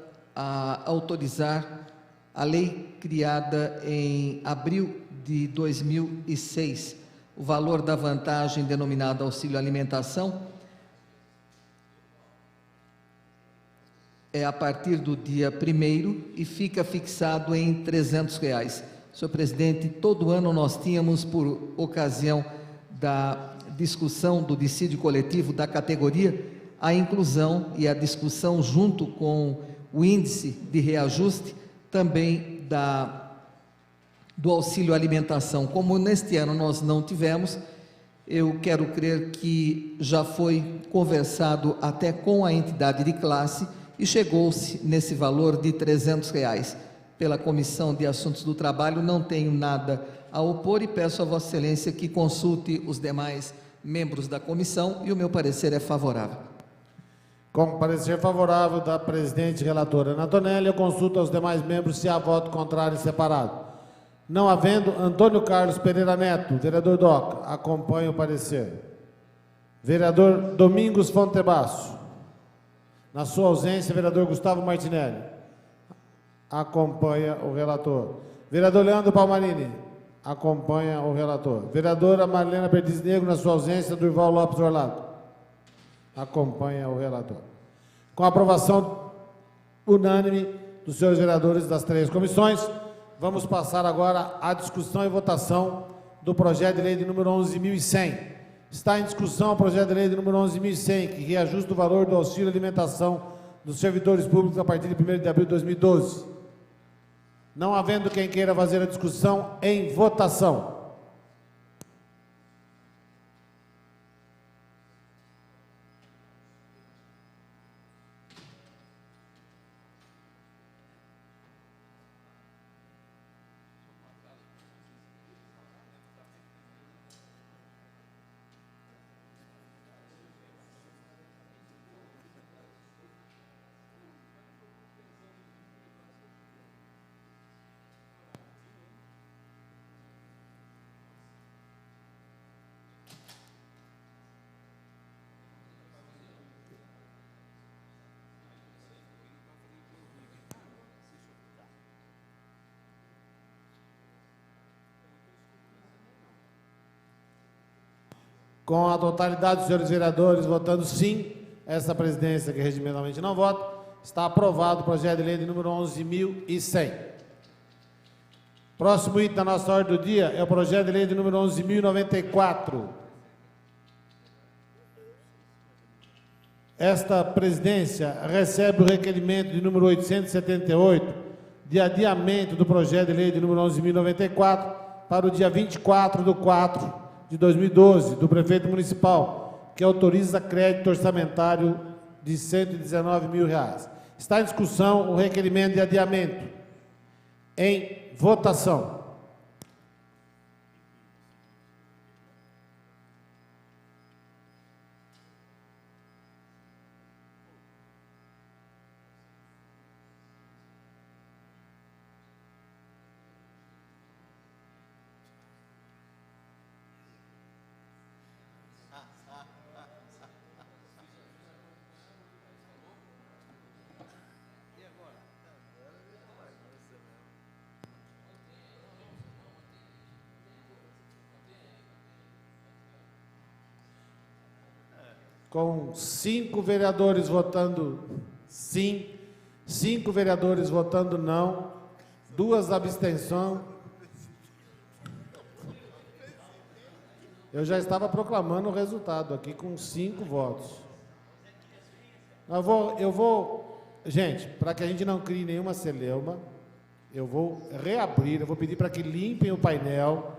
autorizar a lei criada em abril de 2006. O valor da vantagem denominada auxílio alimentação é a partir do dia 1º e fica fixado em R$ 300. Senhor presidente, todo ano nós tínhamos, por ocasião da discussão do dissídio coletivo da categoria, a inclusão e a discussão junto com o índice de reajuste também do auxílio alimentação. Como neste ano nós não tivemos, eu quero crer que já foi conversado até com a entidade de classe e chegou-se nesse valor de R$ 300. Pela Comissão de Assuntos do Trabalho, não tenho nada a opor e peço a Vossa Excelência que consulte os demais membros da comissão e o meu parecer é favorável. Com parecer favorável da presidente relatora Ana Tonelli, eu consulto aos demais membros se há voto contrário e separado. Não havendo, Antônio Carlos Pereira Neto, vereador DOCA, acompanha o parecer. Vereador Domingos Fontebasso. Na sua ausência, vereador Gustavo Martinelli. Acompanha o relator. Vereador Leandro Palmarini. Acompanha o relator. Vereadora Marlena Perdiz Negro, na sua ausência, Durval Lopes Orlato. Acompanha o relator. Com a aprovação unânime dos senhores vereadores das 3 comissões, vamos passar agora à discussão e votação do projeto de lei de número 11.100. Está em discussão o projeto de lei de número 11.100, que reajusta o valor do auxílio alimentação dos servidores públicos a partir de 1º de abril de 2012. Não havendo quem queira fazer a discussão, em votação. Com a totalidade dos senhores vereadores votando sim, essa presidência que regimentalmente não vota, está aprovado o projeto de lei de número 11.100. Próximo item da nossa ordem do dia é o projeto de lei de número 11.094. Esta presidência recebe o requerimento de número 878 de adiamento do projeto de lei de número 11.094 para o dia 24/4 de 2012, do prefeito municipal, que autoriza crédito orçamentário de R$ 119 mil. Está em discussão o requerimento de adiamento. Em votação. Com 5 vereadores votando sim, 5 vereadores votando não, 2 abstenções. Eu já estava proclamando o resultado aqui com 5 votos. Gente, para que a gente não crie nenhuma celeuma, eu vou reabrir, eu vou pedir para que limpem o painel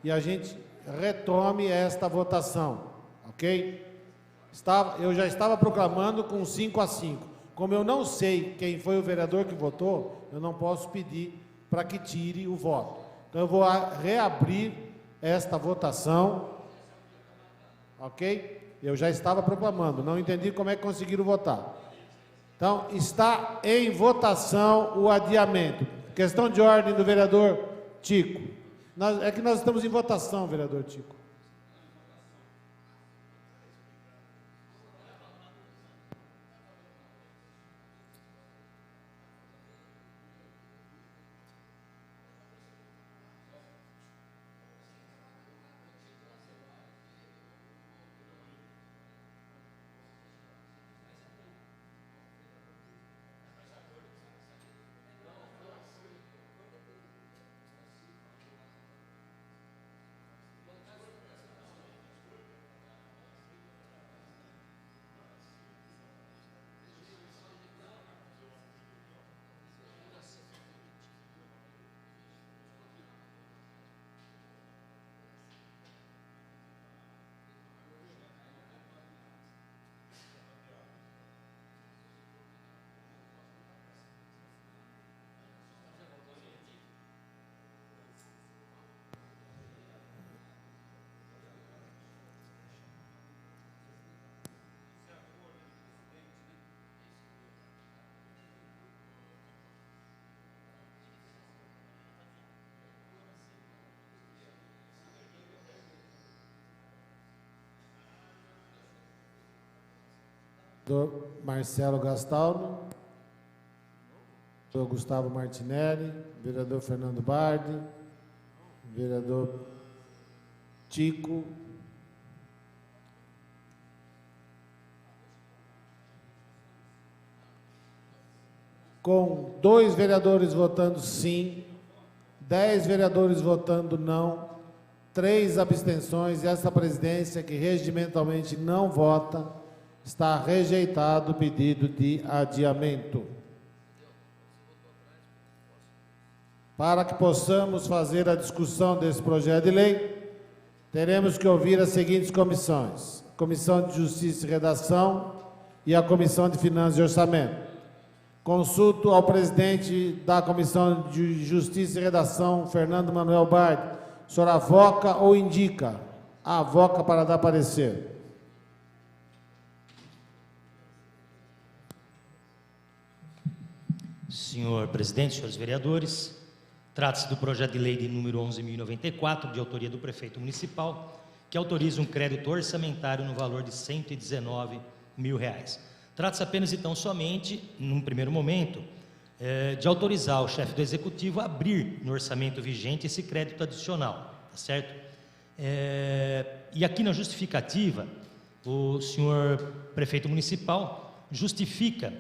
e a gente retome esta votação, ok? Eu já estava proclamando com 5-5. Como eu não sei quem foi o vereador que votou, eu não posso pedir para que tire o voto. Então, eu vou reabrir esta votação, ok? Eu já estava proclamando, não entendi como é que conseguiram votar. Então, está em votação o adiamento. Questão de ordem do vereador Tico. É que nós estamos em votação, vereador Tico. Vereador Marcelo Gastaldo, vereador Gustavo Martinelli, vereador Fernando Bardi, vereador Tico, com 2 vereadores votando sim, 10 vereadores votando não, 3 abstenções, e essa presidência, que regimentalmente não vota, está rejeitado o pedido de adiamento. Para que possamos fazer a discussão desse projeto de lei, teremos que ouvir as seguintes comissões: Comissão de Justiça e Redação e a Comissão de Finanças e Orçamento. Consulto ao presidente da Comissão de Justiça e Redação, Fernando Manuel Bardi. O senhor avoca ou indica? Avoca para dar parecer. Senhor presidente, senhores vereadores, trata-se do projeto de lei de número 11.094, de autoria do prefeito municipal, que autoriza um crédito orçamentário no valor de R$ 119 mil. Trata-se apenas, então, somente, num primeiro momento, de autorizar o chefe do executivo a abrir no orçamento vigente esse crédito adicional, tá certo? E aqui na justificativa, o senhor prefeito municipal justifica,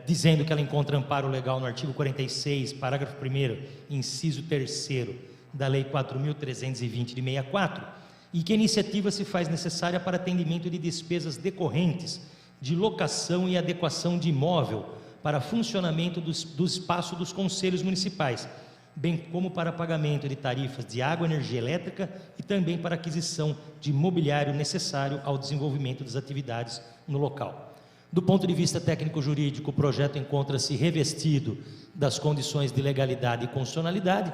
dizendo que ela encontra amparo legal no artigo 46, parágrafo 1º, inciso 3º da Lei 4.320 de 64, e que a iniciativa se faz necessária para atendimento de despesas decorrentes de locação e adequação de imóvel para funcionamento do espaço dos conselhos municipais, bem como para pagamento de tarifas de água e energia elétrica e também para aquisição de mobiliário necessário ao desenvolvimento das atividades no local. Do ponto de vista técnico-jurídico, o projeto encontra-se revestido das condições de legalidade e constitucionalidade.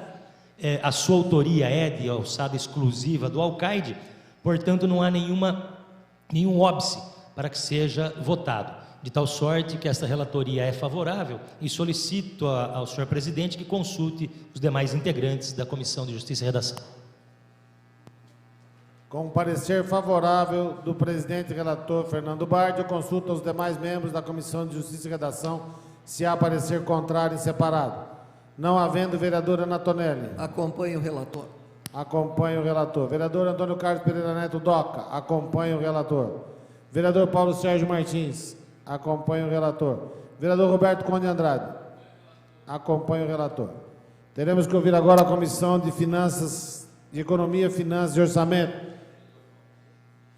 A sua autoria é de alçada exclusiva do alcaide, portanto não há nenhum óbice para que seja votado, de tal sorte que esta relatoria é favorável, e solicito ao senhor presidente que consulte os demais integrantes da Comissão de Justiça e Redação. Com parecer favorável do presidente e relator Fernando Bardi, eu consulto os demais membros da Comissão de Justiça e Redação se há parecer contrário em separado. Não havendo, vereadora Anatonelli. Acompanho o relator. Acompanho o relator. Vereador Antônio Carlos Pereira Neto Doca. Acompanho o relator. Vereador Paulo Sérgio Martins. Acompanho o relator. Vereador Roberto Conde Andrade. Acompanho o relator. Teremos que ouvir agora a Comissão de Finanças, de Economia, Finanças e Orçamento.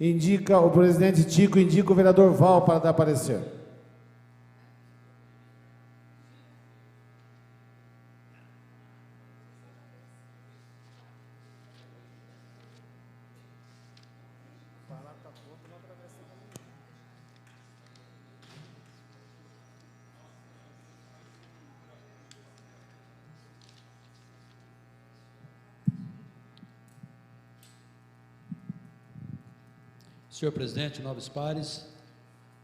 Indica o presidente Tico, indica o vereador Val para dar parecer. Senhor presidente, nobres pares,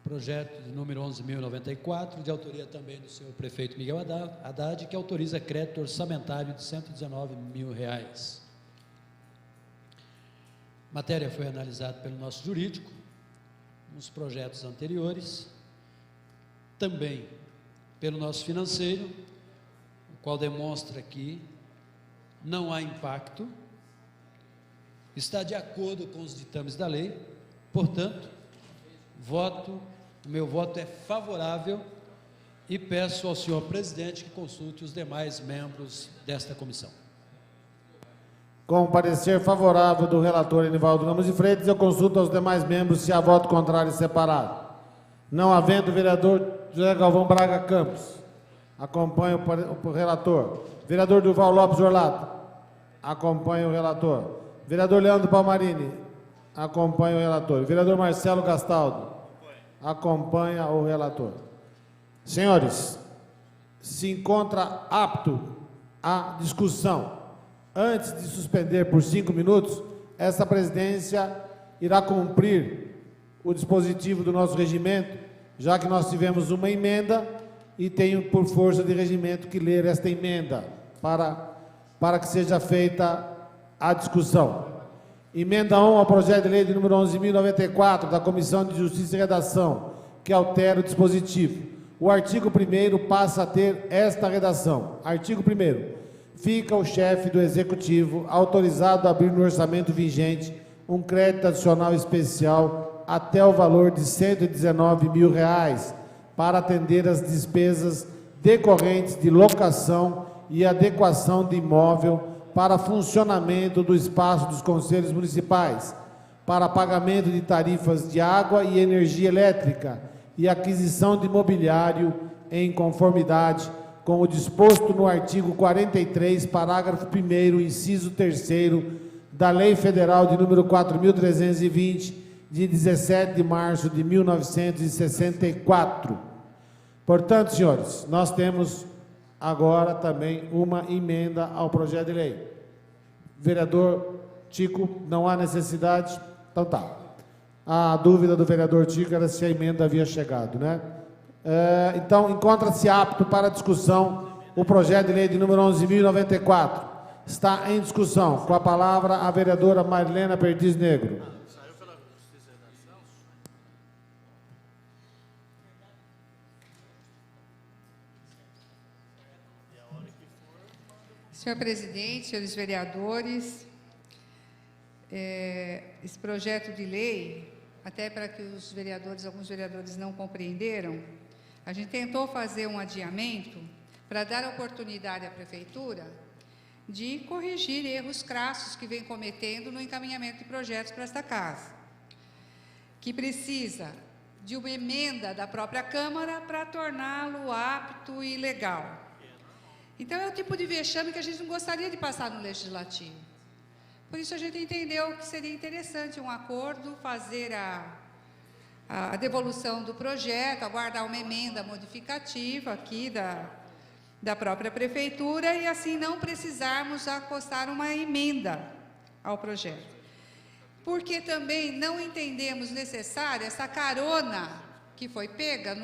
projeto de número 11.094, de autoria também do senhor prefeito Miguel Haddad, que autoriza crédito orçamentário de R$ 119 mil. A matéria foi analisada pelo nosso jurídico, nos projetos anteriores, também pelo nosso financeiro, o qual demonstra que não há impacto, está de acordo com os ditames da lei. Portanto, o meu voto é favorável e peço ao senhor presidente que consulte os demais membros desta comissão. Com o parecer favorável do relator Enivaldo Ramos de Freitas, eu consulto aos demais membros se há voto contrário separado. Não havendo, vereador José Galvão Braga Campos. Acompanho o relator. Vereador Durval Lopes Orlato. Acompanho o relator. Vereador Leandro Palmarini. Acompanha o relator. Vereador Marcelo Gastaldo. Acompanha o relator. Senhores, se encontra apto a discussão. Antes de suspender por 5 minutos, essa presidência irá cumprir o dispositivo do nosso regimento, já que nós tivemos uma emenda e tenho, por força de regimento, que ler esta emenda para que seja feita a discussão. Emenda 1 ao projeto de lei de número 11.094, da Comissão de Justiça e Redação, que altera o dispositivo. O artigo 1º passa a ter esta redação. Artigo 1º. Fica o chefe do Executivo autorizado a abrir no orçamento vigente um crédito adicional especial até o valor de R$ 119 mil, para atender as despesas decorrentes de locação e adequação de imóvel para funcionamento do espaço dos conselhos municipais, para pagamento de tarifas de água e energia elétrica e aquisição de mobiliário em conformidade com o disposto no artigo 43, parágrafo 1º, inciso 3º da Lei Federal de número 4.320, de 17 de março de 1964. Portanto, senhores, nós temos agora também uma emenda ao projeto de lei. Vereador Tico, não há necessidade? Então tá. A dúvida do vereador Tico era se a emenda havia chegado, né? Então, encontra-se apto para discussão o projeto de lei de número 11.094. Está em discussão. Com a palavra a vereadora Marilena Perdiz Negro. Senhor presidente, senhores vereadores, esse projeto de lei, até para que alguns vereadores não compreenderam, a gente tentou fazer um adiamento para dar oportunidade à prefeitura de corrigir erros crassos que vem cometendo no encaminhamento de projetos para esta casa, que precisa de uma emenda da própria Câmara para torná-lo apto e legal. Então, é o tipo de vexame que a gente não gostaria de passar no Legislativo. Por isso, a gente entendeu que seria interessante um acordo, fazer a devolução do projeto, aguardar uma emenda modificativa aqui da própria Prefeitura e, assim, não precisarmos acostar uma emenda ao projeto. Porque também não entendemos necessária essa carona que foi pega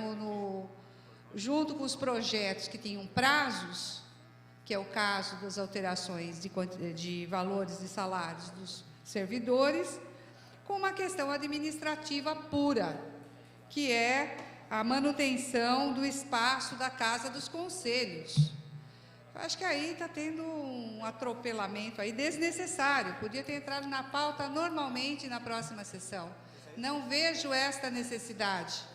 junto com os projetos que tinham prazos, que é o caso das alterações de valores de salários dos servidores, com uma questão administrativa pura, que é a manutenção do espaço da Casa dos Conselhos. Eu acho que aí está tendo um atropelamento aí desnecessário, podia ter entrado na pauta normalmente na próxima sessão. Não vejo esta necessidade.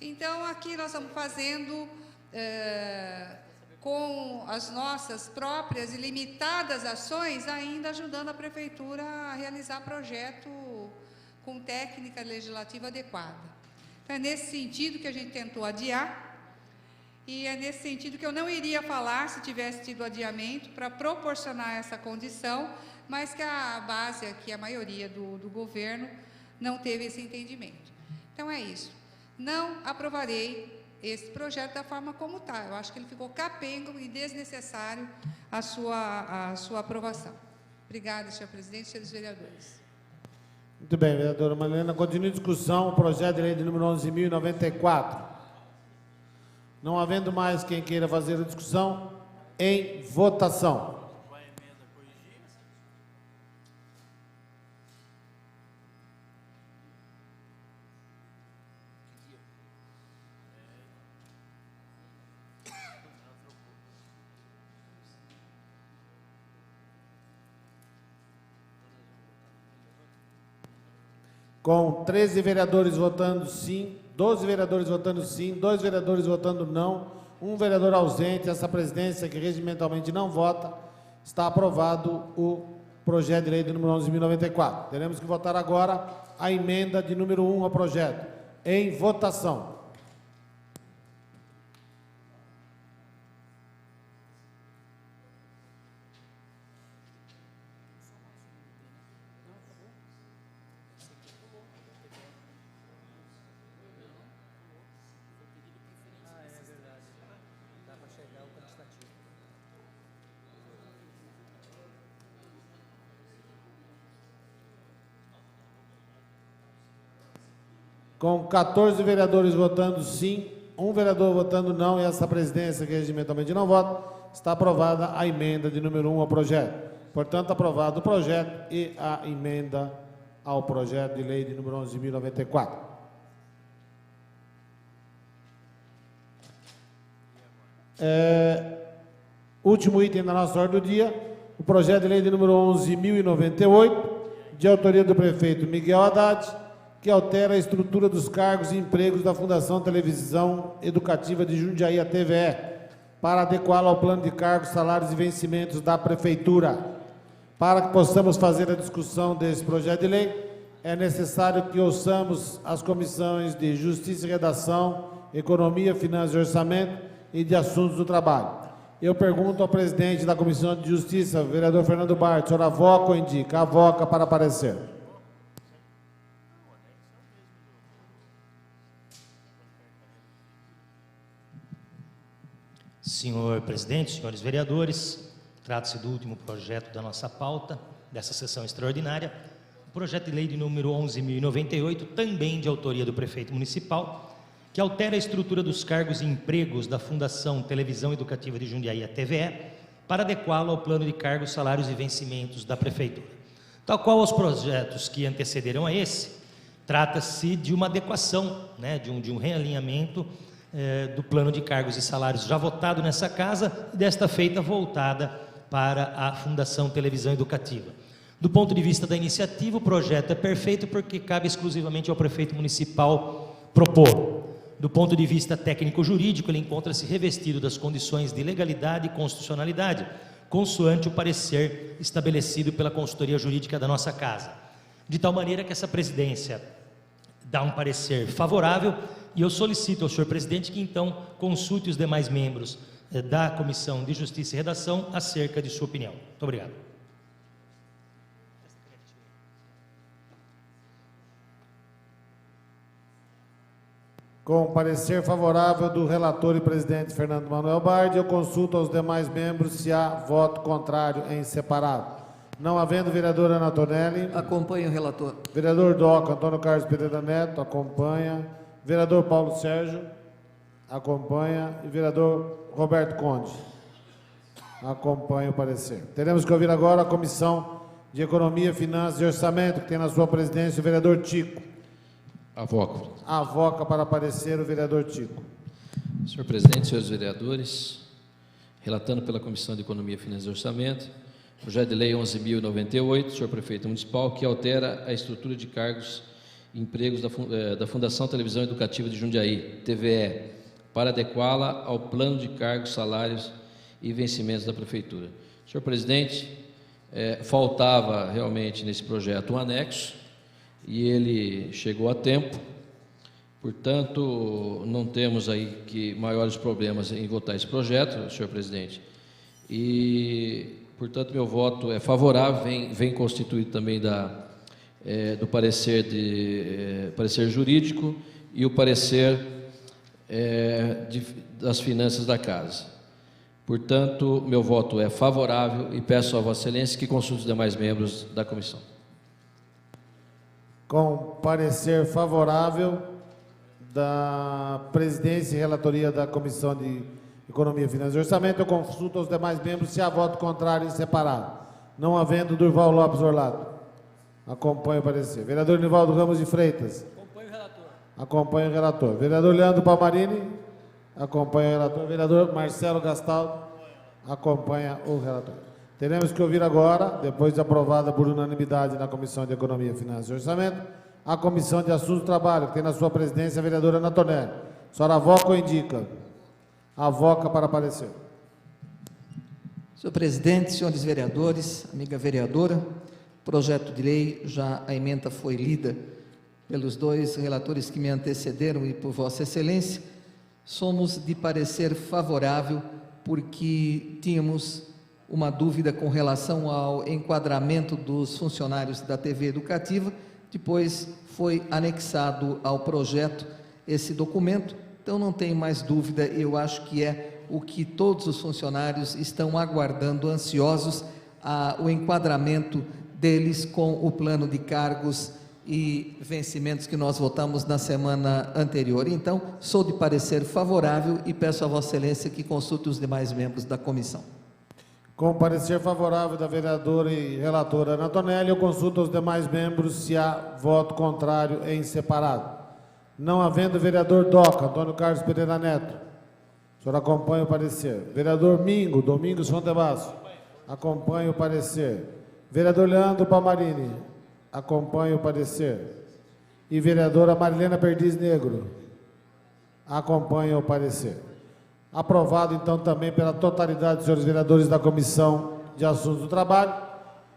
Então, aqui nós estamos fazendo, com as nossas próprias e limitadas ações, ainda ajudando a Prefeitura a realizar projeto com técnica legislativa adequada. Então, é nesse sentido que a gente tentou adiar, e é nesse sentido que eu não iria falar se tivesse tido adiamento para proporcionar essa condição, mas que a base aqui, a maioria do governo, não teve esse entendimento. Então, é isso. Não aprovarei esse projeto da forma como está. Eu acho que ele ficou capengo e desnecessário a sua aprovação. Obrigada, senhor presidente, senhores vereadores. Muito bem, vereadora Marilena. Continua em discussão o projeto de lei de número 11.094. Não havendo mais quem queira fazer a discussão, em votação. Com 13 vereadores votando sim, 12 vereadores votando sim, 2 vereadores votando não, 1 vereador ausente, essa presidência que regimentalmente não vota, está aprovado o projeto de lei de número 11.094. Teremos que votar agora a emenda de número 1 ao projeto. Em votação. Com 14 vereadores votando sim, 1 vereador votando não e essa presidência que regimentalmente não vota, está aprovada a emenda de número 1 ao projeto. Portanto, aprovado o projeto e a emenda ao projeto de lei de número 11.094. Último item da nossa ordem do dia, o projeto de lei de número 11.098, de autoria do prefeito Miguel Haddad, que altera a estrutura dos cargos e empregos da Fundação Televisão Educativa de Jundiaí, a TVE, para adequá-la ao plano de cargos, salários e vencimentos da Prefeitura. Para que possamos fazer a discussão desse projeto de lei, é necessário que ouçamos as comissões de Justiça e Redação, Economia, Finanças e Orçamento e de Assuntos do Trabalho. Eu pergunto ao presidente da Comissão de Justiça, vereador Fernando Bart, o senhor avoca ou indica? Avoca para parecer. Senhor presidente, senhores vereadores, trata-se do último projeto da nossa pauta, dessa sessão extraordinária, o projeto de lei de número 11.098, também de autoria do prefeito municipal, que altera a estrutura dos cargos e empregos da Fundação Televisão Educativa de Jundiaí, a TVE, para adequá-lo ao plano de cargos, salários e vencimentos da Prefeitura. Tal qual os projetos que antecederam a esse, trata-se de uma adequação, de um realinhamento do plano de cargos e salários já votado nessa casa, e desta feita voltada para a Fundação Televisão Educativa. Do ponto de vista da iniciativa, o projeto é perfeito porque cabe exclusivamente ao prefeito municipal propor. Do ponto de vista técnico-jurídico, ele encontra-se revestido das condições de legalidade e constitucionalidade, consoante o parecer estabelecido pela consultoria jurídica da nossa casa. De tal maneira que essa presidência dá um parecer favorável, e eu solicito ao senhor presidente que então consulte os demais membros da Comissão de Justiça e Redação acerca de sua opinião. Muito obrigado. Com o parecer favorável do relator e presidente Fernando Manuel Bardi, eu consulto aos demais membros se há voto contrário em separado. Não havendo, vereadora Ana Tonelli. Acompanha o relator. Vereador Doca, Antônio Carlos Pereira Neto, acompanha. Vereador Paulo Sérgio, acompanha. E vereador Roberto Conde, acompanha o parecer. Teremos que ouvir agora a Comissão de Economia, Finanças e Orçamento, que tem na sua presidência o vereador Tico. Avoco. Avoca para parecer o vereador Tico. Senhor presidente, senhores vereadores, relatando pela Comissão de Economia, Finanças e Orçamento, projeto de lei 11.098, senhor prefeito municipal, que altera a estrutura de cargos e empregos da Fundação Televisão Educativa de Jundiaí, TVE, para adequá-la ao plano de cargos, salários e vencimentos da Prefeitura. Senhor presidente, faltava realmente nesse projeto um anexo, e ele chegou a tempo, portanto, não temos aí maiores problemas em votar esse projeto, senhor presidente, e, portanto, meu voto é favorável, vem constituído também do parecer jurídico e o parecer das finanças da casa. Portanto, meu voto é favorável e peço a Vossa Excelência que consulte os demais membros da comissão. Com parecer favorável da presidência e relatoria da Comissão de Economia, Finanças e Orçamento, eu consulto aos demais membros se há voto contrário em separado. Não havendo, Durval Lopes Orlado. Acompanho o parecer. Vereador Nivaldo Ramos de Freitas. Acompanho o relator. Acompanho o relator. Vereador Leandro Palmarini. Acompanha o relator. Vereador Marcelo Gastaldo. Acompanha o relator. Teremos que ouvir agora, depois de aprovada por unanimidade na Comissão de Economia, Finanças e Orçamento, a Comissão de Assuntos do Trabalho, que tem na sua presidência a vereadora Ana Tonelli. A senhora avoca ou indica? Avoca para parecer. Senhor presidente, senhores vereadores, amiga vereadora, projeto de lei, já a emenda foi lida pelos dois relatores que me antecederam e por Vossa Excelência. Somos de parecer favorável porque tínhamos uma dúvida com relação ao enquadramento dos funcionários da TV Educativa, depois foi anexado ao projeto esse documento, então não tem mais dúvida, eu acho que é o que todos os funcionários estão aguardando, ansiosos, o enquadramento deles com o plano de cargos e vencimentos que nós votamos na semana anterior. Então, sou de parecer favorável e peço a Vossa Excelência que consulte os demais membros da comissão. Com parecer favorável da vereadora e relatora Ana Tonelli, eu consulto os demais membros se há voto contrário em separado. Não havendo, vereador Doca, Antônio Carlos Pereira Neto. O senhor acompanha o parecer. Vereador Mingo, Domingos Fontebasso. Acompanha o parecer. Vereador Leandro Palmarini. Acompanha o parecer. e vereadora Marilena Perdiz Negro. Acompanha o parecer. Aprovado, então, também pela totalidade dos senhores vereadores da Comissão de Assuntos do Trabalho.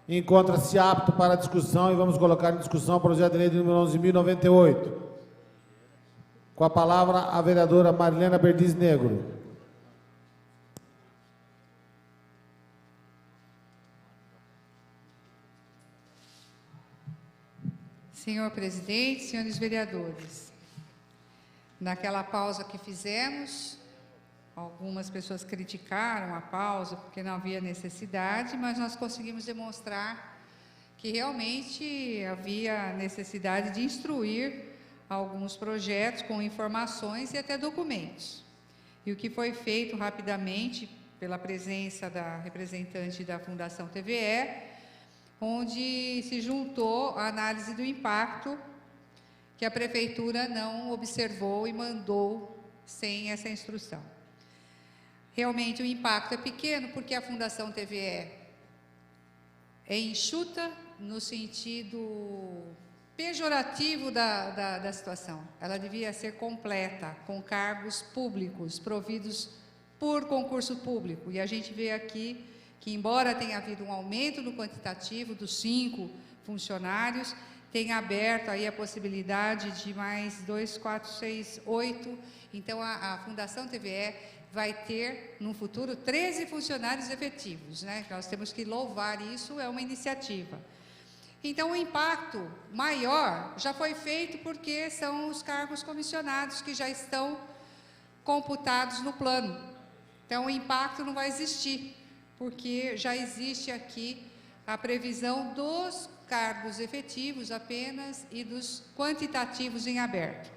Encontra-se apto para discussão e vamos colocar em discussão o projeto de lei de número 11.098. Com a palavra, a vereadora Marilena Perdiz Negro. Senhor presidente, senhores vereadores, naquela pausa que fizemos, algumas pessoas criticaram a pausa porque não havia necessidade, mas nós conseguimos demonstrar que realmente havia necessidade de instruir alguns projetos com informações e até documentos. E o que foi feito rapidamente pela presença da representante da Fundação TVE, onde se juntou a análise do impacto que a Prefeitura não observou e mandou sem essa instrução. Realmente o impacto é pequeno, porque a Fundação TVE é enxuta no sentido pejorativo da situação. Ela devia ser completa, com cargos públicos, providos por concurso público. E a gente vê aqui que, embora tenha havido um aumento no quantitativo dos 5 funcionários, tem aberto aí a possibilidade de mais 2, 4, 6, 8. Então, a Fundação TVE vai ter, no futuro, 13 funcionários efetivos, né? Nós temos que louvar isso, é uma iniciativa. Então, o impacto maior já foi feito porque são os cargos comissionados que já estão computados no plano. Então, o impacto não vai existir, porque já existe aqui a previsão dos cargos efetivos apenas e dos quantitativos em aberto.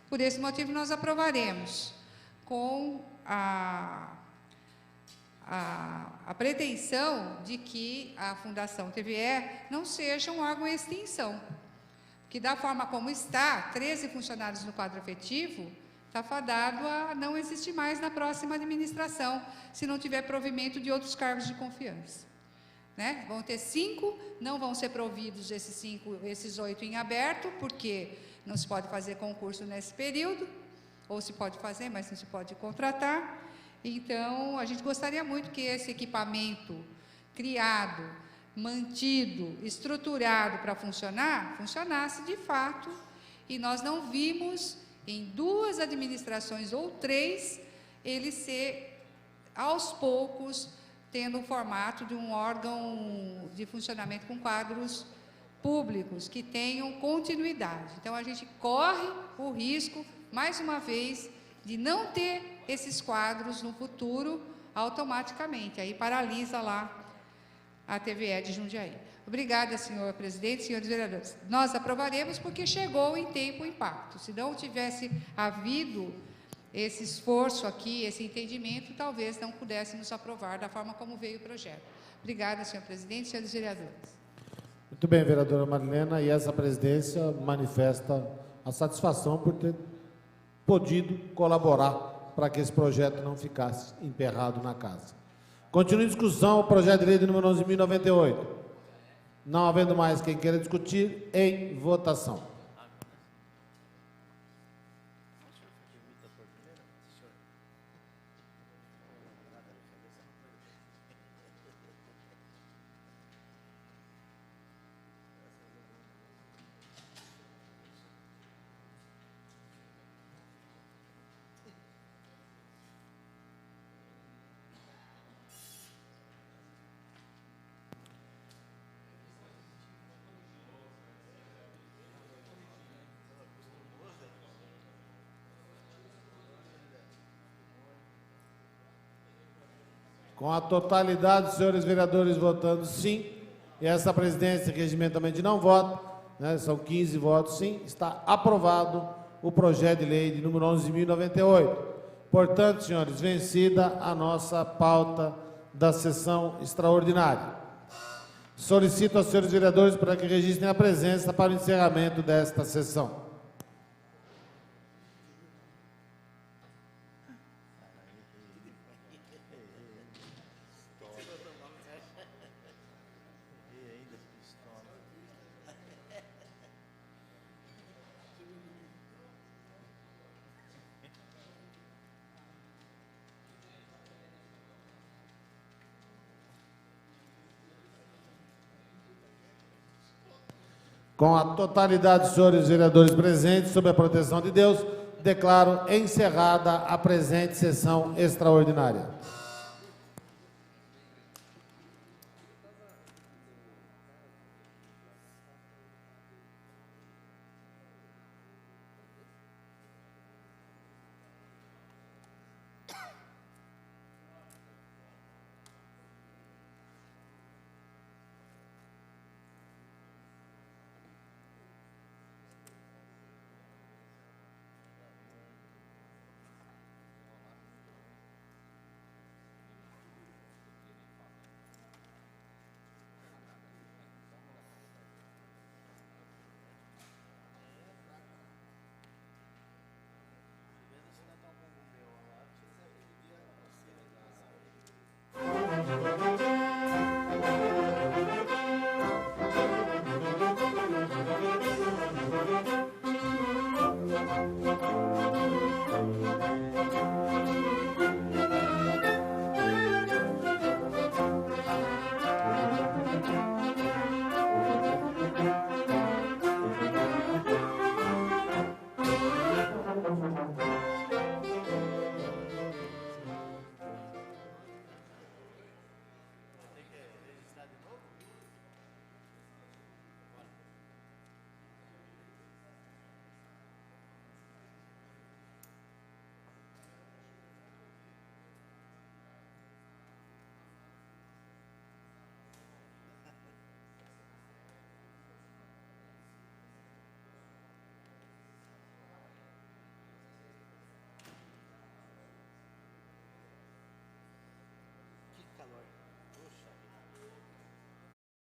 Por esse motivo, nós aprovaremos com a pretensão de que a Fundação TVE não seja um órgão em extinção, que da forma como está, 13 funcionários no quadro efetivo, está fadado a não existir mais na próxima administração, se não tiver provimento de outros cargos de confiança. Né? Vão ter 5, não vão ser providos esses 8 em aberto, porque não se pode fazer concurso nesse período, ou se pode fazer, mas não se pode contratar. Então, a gente gostaria muito que esse equipamento criado, mantido, estruturado para funcionar, funcionasse de fato, e nós não vimos em 2 administrações ou 3, ele ser, aos poucos, tendo o formato de um órgão de funcionamento com quadros públicos, que tenham continuidade. Então, a gente corre o risco, mais uma vez, de não ter esses quadros no futuro automaticamente. Aí paralisa lá a TVE de Jundiaí. Obrigada, senhor presidente, senhores vereadores. Nós aprovaremos porque chegou em tempo o impacto. Se não tivesse havido esse esforço aqui, esse entendimento, talvez não pudéssemos aprovar da forma como veio o projeto. Obrigada, senhor presidente, senhores vereadores. Muito bem, vereadora Marilena, e essa presidência manifesta a satisfação por ter podido colaborar para que esse projeto não ficasse emperrado na casa. Continua em discussão o projeto de lei de número 11.098. Não havendo mais quem queira discutir, em votação. Com a totalidade dos senhores vereadores votando sim, e essa presidência regimentalmente não vota, né, são 15 votos sim, está aprovado o projeto de lei de número 11.098. Portanto, senhores, vencida a nossa pauta da sessão extraordinária. Solicito aos senhores vereadores para que registrem a presença para o encerramento desta sessão. Com a totalidade dos senhores vereadores presentes, sob a proteção de Deus, declaro encerrada a presente sessão extraordinária.